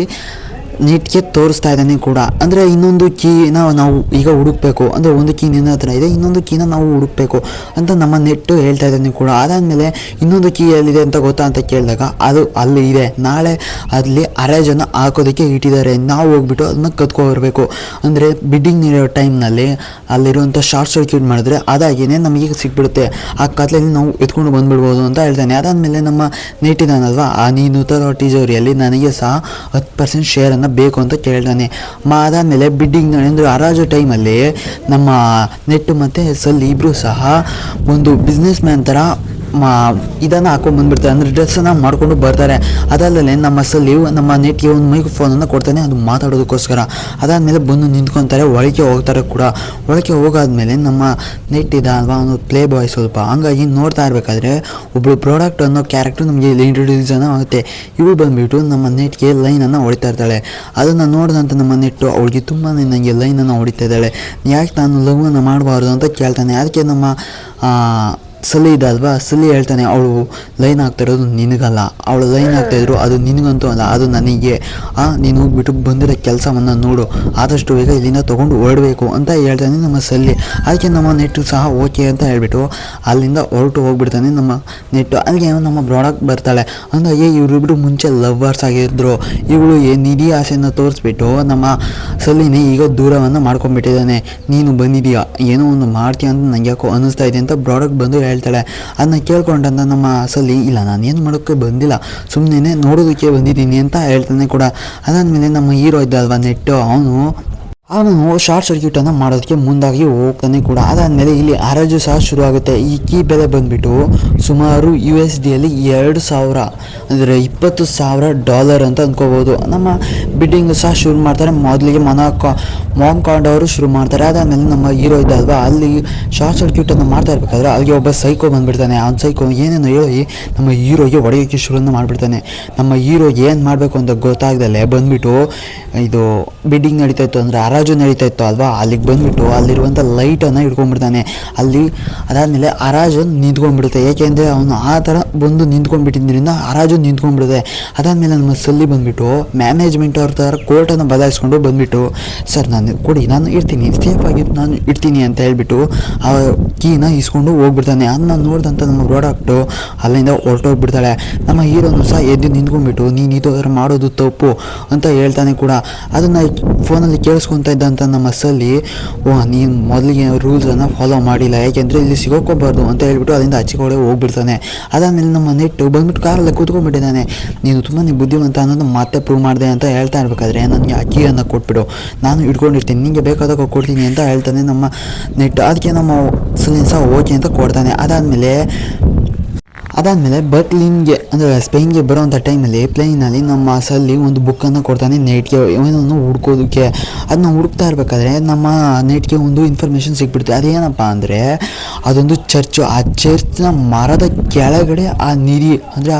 ನೆಟ್ಗೆ ತೋರಿಸ್ತಾ ಇದ್ದಾನೆ ಕೂಡ. ಅಂದರೆ ಇನ್ನೊಂದು ಕೀನ ನಾವು ಈಗ ಹುಡುಕಬೇಕು, ಅಂದರೆ ಒಂದು ಕೀ ನಿನ್ನ ಹತ್ರ ಇದೆ, ಇನ್ನೊಂದು ಕೀನ ನಾವು ಹುಡುಕಬೇಕು ಅಂತ ನಮ್ಮ ನೆಟ್ಟು ಹೇಳ್ತಾ ಇದ್ದಾನೆ ಕೂಡ. ಅದಾದಮೇಲೆ ಇನ್ನೊಂದು ಕೀ ಎಲ್ಲಿದೆ ಅಂತ ಗೊತ್ತಾ ಅಂತ ಕೇಳಿದಾಗ ಅದು ಅಲ್ಲಿ ಇದೆ, ನಾಳೆ ಅಲ್ಲಿ ಅರೇಜನ್ನು ಹಾಕೋದಕ್ಕೆ ಇಟ್ಟಿದ್ದಾರೆ, ನಾವು ಹೋಗ್ಬಿಟ್ಟು ಅದನ್ನ ಕತ್ಕೊಬರ್ಬೇಕು. ಅಂದರೆ ಬಿಡ್ಡಿಂಗ್ ಇರೋ ಟೈಮ್ನಲ್ಲಿ ಅಲ್ಲಿರುವಂಥ ಶಾರ್ಟ್ ಸರ್ಕ್ಯೂಟ್ ಮಾಡಿದ್ರೆ ಅದಾಗಿಯೇ ನಮಗೆ ಸಿಕ್ಬಿಡುತ್ತೆ, ಆ ಕತ್ಲೆಯಲ್ಲಿ ನಾವು ಎತ್ಕೊಂಡು ಬಂದುಬಿಡ್ಬೋದು ಅಂತ ಹೇಳ್ತಾನೆ. ಅದಾದಮೇಲೆ ನಮ್ಮ ನೆಟ್ಟಿದಾನಲ್ವ, ನೀನು ತರೋ ಟಿಜೋರಿಯಲ್ಲಿ ನನಗೆ ಸಹ 10% ಶೇರನ್ನು ಬೇಕು ಅಂತ ಕೇಳ್ತಾನೆ. ಅದಾದಮೇಲೆ ಬಿಡ್ಡಿಂಗ್ ಅಂದರೆ ಹರಾಜು ಟೈಮಲ್ಲಿ ನಮ್ಮ ನೆಟ್ಟು ಮತ್ತು ಸಲ್ಲಿ ಇಬ್ಬರು ಸಹ ಒಂದು ಬಿಸ್ನೆಸ್ ಮ್ಯಾನ್ ಥರ ಇದನ್ನು ಹಾಕೊಂಡು ಬಂದುಬಿಡ್ತಾರೆ, ಅಂದರೆ ಡ್ರೆಸ್ಸನ್ನು ಮಾಡ್ಕೊಂಡು ಬರ್ತಾರೆ. ಅದಾದಮೇಲೆ ನಮ್ಮ ಸಲ್ಲಿ ನಮ್ಮ ನೆಟ್ಗೆ ಒಂದು ಮೈಕ್ರೋಫೋನನ್ನು ಕೊಡ್ತಾನೆ, ಅದು ಮಾತಾಡೋದಕ್ಕೋಸ್ಕರ. ಅದಾದಮೇಲೆ ಬಂದು ನಿಂತ್ಕೊತಾರೆ, ಒಳಗೆ ಹೋಗ್ತಾರೆ ಕೂಡ. ಒಳಗೆ ಹೋಗಾದ್ಮೇಲೆ ನಮ್ಮ ನೆಟ್ ಇದೆ ಅಲ್ವಾ, ಅವನು ಪ್ಲೇ ಬಾಯ್ ಸ್ವಲ್ಪ, ಹಂಗಾಗಿ ನೋಡ್ತಾ ಇರಬೇಕಾದ್ರೆ ಒಬ್ಬಳು ಪ್ರಾಡಕ್ಟ್ ಅನ್ನೋ ಕ್ಯಾರೆಕ್ಟರ್ ನಮಗೆ ಇಲ್ಲಿ ಇಂಟ್ರೊಡ್ಯೂಸ್ ಆಗುತ್ತೆ. ಇವಳು ಬಂದುಬಿಟ್ಟು ನಮ್ಮ ನೆಟ್ಗೆ ಲೈನನ್ನು ಹೊಡಿತಾ ಇರ್ತಾಳೆ. ಅದನ್ನು ನೋಡಿದಂಥ ನಮ್ಮ ನೆಟ್ಟು ಅವಳಿಗೆ ತುಂಬಾ ನನಗೆ ಲೈನನ್ನು ಹೊಡಿತಾ ಇದ್ದಾಳೆ, ಯಾಕೆ ನಾನು ಲವ್ವನ್ನು ಮಾಡಬಾರ್ದು ಅಂತ ಕೇಳ್ತಾನೆ. ಅದಕ್ಕೆ ನಮ್ಮ ಸಲಿ ಇದೆ ಅಲ್ವಾ, ಸಲಿ ಹೇಳ್ತಾನೆ, ಅವಳು ಲೈನ್ ಆಗ್ತಾ ಇರೋದು ನಿನಗಲ್ಲ, ಅವಳು ಲೈನ್ ಆಗ್ತಾಯಿದ್ರು ಅದು ನಿನಗಂತೂ ಅಲ್ಲ, ಅದು ನನಗೆ. ನೀನು ಹೋಗ್ಬಿಟ್ಟು ಬಂದಿರೋ ಕೆಲಸವನ್ನು ನೋಡು, ಆದಷ್ಟು ಬೇಗ ಇಲ್ಲಿಂದ ತೊಗೊಂಡು ಹೊರಡಬೇಕು ಅಂತ ಹೇಳ್ತಾನೆ ನಮ್ಮ ಸಲ್ಲಿ. ಅದಕ್ಕೆ ನಮ್ಮ ನೆಟ್ಟು ಸಹ ಓಕೆ ಅಂತ ಹೇಳ್ಬಿಟ್ಟು ಅಲ್ಲಿಂದ ಹೊರಟು ಹೋಗ್ಬಿಡ್ತಾನೆ ನಮ್ಮ ನೆಟ್ಟು. ಅಲ್ಲಿಗೆ ನಮ್ಮ ಪ್ರಾಡಕ್ಟ್ ಬರ್ತಾಳೆ. ಹಂಗಾಗಿ ಇವರಿಬ್ಬರು ಮುಂಚೆ ಲವ್ವರ್ಸ್ ಆಗಿದ್ರು. ಇವಳು ನಿಧಿ ಆಸೆಯನ್ನು ತೋರಿಸ್ಬಿಟ್ಟು ನಮ್ಮ ಸಲ್ಲಿನೇ ಈಗ ದೂರವನ್ನು ಮಾಡ್ಕೊಂಡ್ಬಿಟ್ಟಿದ್ದಾನೆ. ನೀನು ಬಂದಿದೀಯಾ, ಏನೋ ಒಂದು ಮಾಡ್ತೀಯ ಅಂತ ನನಗೆ ಯಾಕೋ ಅನ್ನಿಸ್ತಾ ಇದೆ ಅಂತ ಪ್ರಾಡಕ್ಟ್ ಬಂದು ಹೇಳ್ತಾಳೆ. ಅದನ್ನ ಕೇಳ್ಕೊಂಡಂತ ನಮ್ಮ ಸಲ್ಲಿ, ಇಲ್ಲ ನಾನು ಏನು ಮಾಡೋಕ್ಕೆ ಬಂದಿಲ್ಲ, ಸುಮ್ಮನೆ ನೋಡೋದಕ್ಕೆ ಬಂದಿದ್ದೀನಿ ಅಂತ ಹೇಳ್ತಾನೆ ಕೂಡ. ಅದಾದಮೇಲೆ ನಮ್ಮ ಹೀರೋ ಇದ್ದ ಅಲ್ವಾ ನೆಟ್ಟು, ಅವನು ಶಾರ್ಟ್ ಸರ್ಕ್ಯೂಟನ್ನು ಮಾಡೋದಕ್ಕೆ ಮುಂದಾಗಿ ಹೋಗ್ತಾನೆ ಕೂಡ. ಅದಾದಮೇಲೆ ಇಲ್ಲಿ ಹರಾಜು ಸಹ ಶುರು ಆಗುತ್ತೆ. ಈ ಕೀ ಬೆಲೆ ಬಂದುಬಿಟ್ಟು ಸುಮಾರು USDಯಲ್ಲಿ 2,000 ಅಂದರೆ $20,000 ಅಂತ ಅಂದ್ಕೋಬೋದು. ನಮ್ಮ ಬಿಡ್ಡಿಂಗ್ ಸಹ ಶುರು ಮಾಡ್ತಾರೆ. ಮೊದಲಿಗೆ ಮೊಂಕಾಂಡ್ ಅವರು ಶುರು ಮಾಡ್ತಾರೆ. ಅದಾದಮೇಲೆ ನಮ್ಮ ಹೀರೋ ಇದ್ದ ಅಲ್ವಾ, ಅಲ್ಲಿ ಶಾರ್ಟ್ ಸರ್ಕ್ಯೂಟನ್ನು ಮಾಡ್ತಾ ಇರಬೇಕಾದ್ರೆ ಅಲ್ಲಿಗೆ ಒಬ್ಬ ಸೈಕೋ ಬಂದುಬಿಡ್ತಾನೆ. ಅವ್ನು ಸೈಕೋ ಏನೇನು ಹೇಳಿ ನಮ್ಮ ಹೀರೋಗೆ ಹೊಡೆಯೋಕ್ಕೆ ಶುರುವನ್ನು ಮಾಡಿಬಿಡ್ತಾನೆ. ನಮ್ಮ ಹೀರೋಗೆ ಏನು ಮಾಡಬೇಕು ಅಂತ ಗೊತ್ತಾಗ್ದಲ್ಲೇ ಬಂದುಬಿಟ್ಟು ಇದು ಬಿಡ್ಡಿಂಗ್ ನಡೀತಾ ಇತ್ತು, ಅಂದರೆ ಹರಾಜು ನಡೀತಾ ಇತ್ತು ಅಲ್ವಾ, ಅಲ್ಲಿಗೆ ಬಂದುಬಿಟ್ಟು ಅಲ್ಲಿರುವಂಥ ಲೈಟನ್ನು ಹಿಡ್ಕೊಂಡ್ಬಿಡ್ತಾನೆ. ಅಲ್ಲಿ ಅದಾದಮೇಲೆ ಹರಾಜು ನಿಂತ್ಕೊಂಡ್ಬಿಡುತ್ತೆ. ಏಕೆಂದರೆ ಅವನು ಆ ಥರ ಬಂದು ನಿಂತ್ಕೊಂಡ್ಬಿಟ್ಟಿದ್ದರಿಂದ ಹರಾಜು ನಿಂತ್ಕೊಂಡ್ಬಿಡುತ್ತೆ. ಅದಾದಮೇಲೆ ನಮ್ಮ ಸಲ್ಲಿ ಬಂದುಬಿಟ್ಟು ಮ್ಯಾನೇಜ್ಮೆಂಟ್ ಅವ್ರ ಥರ ಕೋರ್ಟನ್ನು ಬದಲಾಯಿಸ್ಕೊಂಡು ಬಂದುಬಿಟ್ಟು, ಸರ್ ನಾನು ಕೊಡಿ, ನಾನು ಇಡ್ತೀನಿ, ಸೇಫಾಗಿ ನಾನು ಇಡ್ತೀನಿ ಅಂತ ಹೇಳ್ಬಿಟ್ಟು ಆ ಕೀನ ಇಸ್ಕೊಂಡು ಹೋಗ್ಬಿಡ್ತಾನೆ. ಅದನ್ನ ನೋಡಿದಂಥ ನಮ್ಮ ಪ್ರಾಡಕ್ಟು ಅಲ್ಲಿಂದ ಹೊರಟೋಗ್ಬಿಡ್ತಾಳೆ. ನಮ್ಮ ಹೀರೋನು ಸಹ ಎದ್ದು ನಿಂತ್ಕೊಂಡ್ಬಿಟ್ಟು ನೀನು ಇದು ಮಾಡೋದು ತಪ್ಪು ಅಂತ ಹೇಳ್ತಾನೆ ಕೂಡ. ಅದನ್ನು ಫೋನಲ್ಲಿ ಕೇಳಿಸ್ಕೊತಾ ಇದ್ದಂಥ ನಮ್ಮ ಸಲ್ಲಿ, ನೀನು ಮೊದಲಿಗೆ ರೂಲ್ಸನ್ನು ಫಾಲೋ ಮಾಡಿಲ್ಲ, ಯಾಕೆಂದರೆ ಇಲ್ಲಿ ಸಿಗೋಕೋಬಾರ್ದು ಅಂತ ಹೇಳ್ಬಿಟ್ಟು ಅಲ್ಲಿಂದ ಆಚೆಕಡೆ ಹೋಗ್ಬಿಡ್ತಾನೆ. ಅದಾದಮೇಲೆ ನಮ್ಮ ನೆಟ್ಟು ಬಂದ್ಬಿಟ್ಟು ಕಾರಲ್ಲಿ ಕೂತ್ಕೊಂಡ್ಬಿಟ್ಟಿದ್ದಾನೆ. ನೀನು ತುಂಬಾ ಬುದ್ಧಿವಂತ ಅನ್ನೋದು ಮತ್ತೆ ಪ್ರೂವ್ ಮಾಡಿದೆ ಅಂತ ಹೇಳ್ತಾ ಇರಬೇಕಾದ್ರೆ ನನಗೆ ಆ ಕೀಯನ್ನು ಕೊಟ್ಬಿಡು, ನಾನು ಇಟ್ಕೊಂಡಿರ್ತೀನಿ, ನಿಮಗೆ ಬೇಕಾದಾಗ ಕೊಡ್ತೀನಿ ಅಂತ ಹೇಳ್ತಾನೆ ನಮ್ಮ ನೆಟ್ಟು. ಅದಕ್ಕೆ ನಮ್ಮ ಸಲ್ಲಿ ಸಹ ಓಕೆ ಅಂತ ಕೊಡ್ತಾನೆ. ಅದಾದಮೇಲೆ ಬರ್ಲಿನ್ಗೆ ಅಂದರೆ ಸ್ಪೇನ್ಗೆ ಬರೋವಂಥ ಟೈಮಲ್ಲಿ ಪ್ಲೇನಲ್ಲಿ ನಮ್ಮ ಸಲ್ಲಿ ಒಂದು ಬುಕ್ಕನ್ನು ಕೊಡ್ತಾನೆ ನೆಟ್ಗೆ, ಏನನ್ನು ಹುಡ್ಕೋದಕ್ಕೆ. ಅದನ್ನ ಹುಡುಕ್ತಾ ಇರಬೇಕಾದ್ರೆ ನಮ್ಮ ನೆಟ್ಗೆ ಒಂದು ಇನ್ಫಾರ್ಮೇಷನ್ ಸಿಕ್ಬಿಡುತ್ತೆ. ಅದೇನಪ್ಪ ಅಂದರೆ ಅದೊಂದು ಚರ್ಚು. ಆ ಚರ್ಚ್ನ ಮರದ ಕೆಳಗಡೆ ಆ ನಿಧಿ ಅಂದರೆ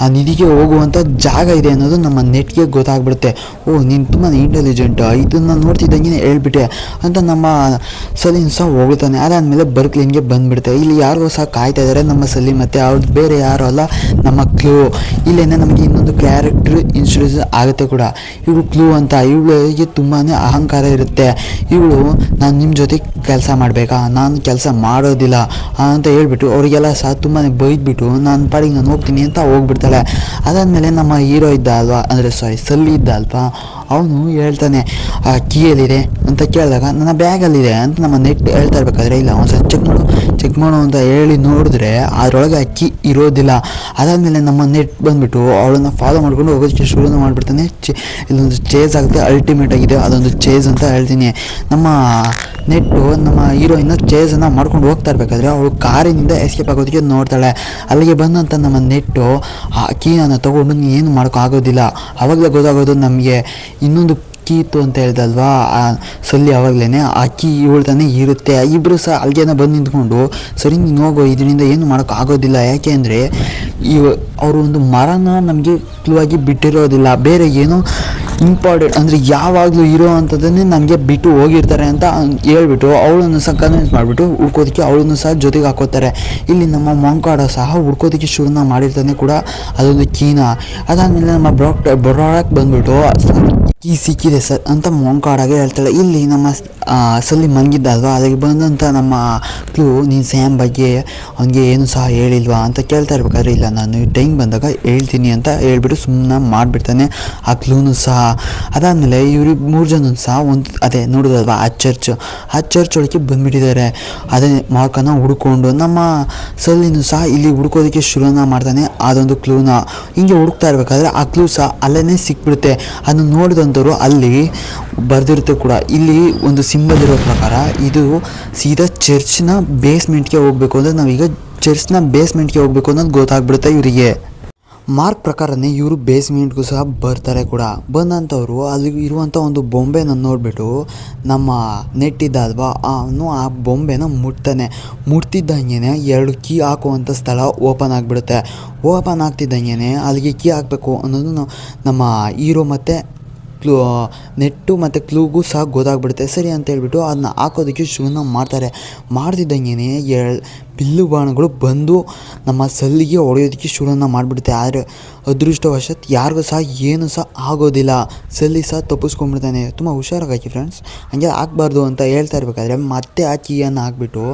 ಆ ನಿಧಿಗೆ ಹೋಗುವಂಥ ಜಾಗ ಇದೆ ಅನ್ನೋದು ನಮ್ಮ ನೆಟ್ಗೆ ಗೊತ್ತಾಗ್ಬಿಡುತ್ತೆ. ನೀನು ತುಂಬಾ ಇಂಟೆಲಿಜೆಂಟ್, ಇದನ್ನು ನೋಡ್ತಿದ್ದಂಗೆ ಹೇಳ್ಬಿಟ್ಟೆ ಅಂತ ನಮ್ಮ ಸಲಿನ್ ಸಹ ಹೋಗ್ತಾನೆ. ಅದಾದಮೇಲೆ ಬರ್ಕ್ಲಿನ್ಗೆ ಬಂದುಬಿಡುತ್ತೆ. ಇಲ್ಲಿ ಯಾರಿಗೋ ಸಹ ಕಾಯ್ತಾ ಇದ್ದಾರೆ ನಮ್ಮ ಸಲ್ಲಿ, ಮತ್ತು ಅವ್ರದ್ದು ಬೇರೆ ಯಾರು ಅಲ್ಲ ನಮ್ಮ ಕ್ಲೂ. ಇಲ್ಲೇನೆ ನಮಗೆ ಇನ್ನೊಂದು ಕ್ಯಾರೆಕ್ಟರ್ ಇನ್ಸ್ಟ್ರೊಡ್ಯೂಸ್ ಆಗುತ್ತೆ ಕೂಡ. ಇವಳು ಕ್ಲೂ ಅಂತ, ಇವಳಿಗೆ ತುಂಬಾ ಅಹಂಕಾರ ಇರುತ್ತೆ. ಇವಳು ನಾನು ನಿಮ್ಮ ಜೊತೆ ಕೆಲಸ ಮಾಡಬೇಕಾ, ನಾನು ಕೆಲಸ ಮಾಡೋದಿಲ್ಲ ಅಂತ ಹೇಳ್ಬಿಟ್ಟು ಅವರಿಗೆಲ್ಲ ಸಹ ತುಂಬಾ ಬೈದ್ಬಿಟ್ಟು ನಾನು ಪಾಡಿಗೆ ನಾನು ಹೋಗ್ತೀನಿ ಅಂತ ಹೋಗ್ಬಿಡ್ತಾಳೆ. ಅದಾದಮೇಲೆ ನಮ್ಮ ಹೀರೋ ಇದ್ದ ಅಲ್ವಾ, ಅಂದರೆ ಸಲ್ಲಿ ಇದ್ದ ಅಲ್ವಾ, ಅವನು ಹೇಳ್ತಾನೆ ಆ ಕೀಯಲ್ಲಿದೆ ಅಂತ ಕೇಳಿದಾಗ ನನ್ನ ಬ್ಯಾಗಲ್ಲಿದೆ ಅಂತ ನಮ್ಮ ನೆಟ್ ಹೇಳ್ತಾ ಇರಬೇಕಾದ್ರೆ, ಇಲ್ಲ ಒಂದು ಸ್ವಲ್ಪ ಚೆಕ್ ಮಾಡು ಅಂತ ಹೇಳಿ ನೋಡಿದ್ರೆ ಅದರೊಳಗೆ ಅಕ್ಕಿ ಇರೋದಿಲ್ಲ. ಅದಾದಮೇಲೆ ನಮ್ಮ ನೆಟ್ ಬಂದುಬಿಟ್ಟು ಅವಳನ್ನು ಫಾಲೋ ಮಾಡ್ಕೊಂಡು ಹೋಗೋದಕ್ಕೆ ಶುರು ಮಾಡಿಬಿಡ್ತಾನೆ. ಇಲ್ಲೊಂದು ಚೇಸ್ ಆಗುತ್ತೆ, ಅಲ್ಟಿಮೇಟ್ ಆಗಿದೆ ಅದೊಂದು ಚೇಸ್ ಅಂತ ಹೇಳ್ತೀನಿ. ನಮ್ಮ ನೆಟ್ಟು ನಮ್ಮ ಹೀರೋಯಿನ್ನ ಚೇಸನ್ನು ಮಾಡ್ಕೊಂಡು ಹೋಗ್ತಾ ಇರಬೇಕಾದ್ರೆ ಅವಳು ಕಾರಿನಿಂದ ಎಸ್ಕೇಪ್ ಆಗೋದಕ್ಕೆ ನೋಡ್ತಾಳೆ. ಅಲ್ಲಿಗೆ ಬಂದಂಥ ನಮ್ಮ ನೆಟ್ಟು ಆ ಕೀಯನ್ನು ತೊಗೊಂಡು ಏನು ಮಾಡೋಕ್ಕಾಗೋದಿಲ್ಲ. ಆವಾಗಲೇ ಗೊತ್ತಾಗೋದು ನಮಗೆ ಇನ್ನೊಂದು ಕೀ ಇತ್ತು ಅಂತ ಹೇಳ್ದಲ್ವಾ ಆ ಸಲ್ಲಿ, ಆವಾಗಲೇ ಆ ಕೀ ಇವಳ್ತಾನೆ ಇರುತ್ತೆ. ಇಬ್ಬರು ಸಹ ಅಲ್ಲಿಗೆನ ಬಂದು ನಿಂತ್ಕೊಂಡು ಸರಿ ನೀನು ಹೋಗೋ, ಇದರಿಂದ ಏನು ಮಾಡೋಕ್ಕಾಗೋದಿಲ್ಲ, ಯಾಕೆ ಅಂದರೆ ಅವರು ಒಂದು ಮರನ ನಮಗೆ ಕ್ಲೂ ಆಗಿ ಬಿಟ್ಟಿರೋದಿಲ್ಲ, ಬೇರೆ ಏನೋ ಇಂಪಾರ್ಟೆಂಟ್ ಅಂದರೆ ಯಾವಾಗಲೂ ಇರೋ ಅಂಥದ್ದನ್ನೇ ನಮಗೆ ಬಿಟ್ಟು ಹೋಗಿರ್ತಾರೆ ಅಂತ ಹೇಳ್ಬಿಟ್ಟು ಅವಳನ್ನು ಸಹ ಕನ್ವಿನ್ಸ್ ಮಾಡಿಬಿಟ್ಟು ಹುಡ್ಕೋದಕ್ಕೆ ಅವಳನ್ನು ಸಹ ಜೊತೆಗೆ ಹಾಕೋತಾರೆ. ಇಲ್ಲಿ ನಮ್ಮ ಮೊಂಕಾಡ ಸಹ ಹುಡ್ಕೋದಕ್ಕೆ ಶುರುನ ಮಾಡಿರ್ತಾನೆ ಕೂಡ ಅದೊಂದು ಕೀನ. ಅದಾದಮೇಲೆ ನಮ್ಮ ಬೊರಾಕ್ ಬಂದ್ಬಿಟ್ಟು ಕೀ ಸಿಕ್ಕಿದೆ ಸರ್ ಅಂತ ಮೊಂಕಾಡಾಗೆ ಹೇಳ್ತಾಳೆ. ಇಲ್ಲಿ ನಮ್ಮ ಸಲ್ಲಿ ಮಲಗಿದ್ದ ಅಲ್ವಾ, ಅದಕ್ಕೆ ಬಂದಂಥ ನಮ್ಮ ಕ್ಲೂ ನೀನು ಸ್ಯಾಮ್ ಬಗ್ಗೆ ಅವನಿಗೆ ಏನು ಸಹ ಹೇಳಿಲ್ವಾ ಅಂತ ಕೇಳ್ತಾ ಇರ್ಬೇಕಾದ್ರೆ, ಇಲ್ಲ ನಾನು ಟೈಮ್ ಬಂದಾಗ ಹೇಳ್ತೀನಿ ಅಂತ ಹೇಳ್ಬಿಟ್ಟು ಸುಮ್ಮನೆ ಮಾಡಿಬಿಡ್ತಾನೆ ಆ ಕ್ಲೂನು ಸಹ. ಅದಾದಮೇಲೆ ಇವರು 3 ಜನ ಸಹ ಅದೇ ನೋಡೋದಲ್ವಾ ಆ ಚರ್ಚ್ ಒಳಗೆ ಬಂದುಬಿಟ್ಟಿದ್ದಾರೆ. ಅದೇ ಮಾರ್ಕನ್ನು ಹುಡ್ಕೊಂಡು ನಮ್ಮ ಸಲ್ಲಿನೂ ಸಹ ಇಲ್ಲಿ ಹುಡ್ಕೋದಕ್ಕೆ ಶುರುನ ಮಾಡ್ತಾನೆ ಅದೊಂದು ಕ್ಲೂನ. ಹಿಂಗೆ ಹುಡುಕ್ತಾ ಇರಬೇಕಾದ್ರೆ ಆ ಕ್ಲೂ ಸಹ ಅಲ್ಲೇ ಸಿಕ್ಬಿಡುತ್ತೆ. ಅದನ್ನು ನೋಡಿದಂಥವ್ರು ಅಲ್ಲಿ ಬರೆದಿರುತ್ತೆ ಕೂಡ. ಇಲ್ಲಿ ಒಂದು ಸಿಂಬಲ್ ಇರೋ ಪ್ರಕಾರ ಇದು ಸೀದಾ ಚರ್ಚ್ನ ಬೇಸ್ಮೆಂಟ್ಗೆ ಹೋಗಬೇಕು ಅಂದರೆ ನಾವೀಗ ಚರ್ಚ್ನ ಬೇಸ್ಮೆಂಟ್ಗೆ ಹೋಗಬೇಕು ಅನ್ನೋದು ಗೊತ್ತಾಗ್ಬಿಡುತ್ತೆ ಇವರಿಗೆ. ಮಾರ್ಕ್ ಪ್ರಕಾರನೇ ಇವರು ಬೇಸ್ಮೆಂಟ್ಗೂ ಸಹ ಬರ್ತಾರೆ ಕೂಡ. ಬಂದಂಥವ್ರು ಅಲ್ಲಿ ಇರುವಂಥ ಒಂದು ಬೊಂಬೆನ ನೋಡಿಬಿಟ್ಟು ನಮ್ಮ ನೆಟ್ಟಿದ್ದ ಅಲ್ವಾ, ಅವನು ಆ ಬೊಂಬೆನ ಮುಟ್ತಿದ್ದಂಗೆ 2 ಕೀ ಹಾಕುವಂಥ ಸ್ಥಳ ಓಪನ್ ಆಗಿಬಿಡುತ್ತೆ. ಓಪನ್ ಆಗ್ತಿದ್ದಂಗೆ ಅಲ್ಲಿಗೆ ಕೀ ಹಾಕಬೇಕು ಅನ್ನೋದು ನಮ್ಮ ಹೀರೋ ಮತ್ತು ನೆಟ್ಟು ಮತ್ತು ಕ್ಲೂಗೂ ಸಹ ಗೊತ್ತಾಗ್ಬಿಡುತ್ತೆ. ಸರಿ ಅಂತ ಹೇಳ್ಬಿಟ್ಟು ಅದನ್ನ ಹಾಕೋದಕ್ಕೆ ಶುರುನ ಮಾಡ್ತಿದ್ದಂಗೆ ಬಿಲ್ಲು ಬಾಣಗಳು ಬಂದು ನಮ್ಮ ಸಲ್ಲಿಗೆ ಹೊಡೆಯೋದಕ್ಕೆ ಶುರುನ ಮಾಡಿಬಿಡುತ್ತೆ. ಆದರೆ ಅದೃಷ್ಟವಶಾತ್ ಯಾರಿಗೂ ಸಹ ಏನೂ ಸಹ ಆಗೋದಿಲ್ಲ. ಸಲ್ಲಿ ಸಹ ತಪ್ಪಿಸ್ಕೊಂಡ್ಬಿಡ್ತಾನೆ. ತುಂಬ ಹುಷಾರಾಗಿ ಫ್ರೆಂಡ್ಸ್, ಹಂಗೆ ಹಾಕ್ಬಾರ್ದು ಅಂತ ಹೇಳ್ತಾ ಇರಬೇಕಾದ್ರೆ ಮತ್ತೆ ಆ ಕೀಯನ್ನು ಹಾಕ್ಬಿಟ್ಟು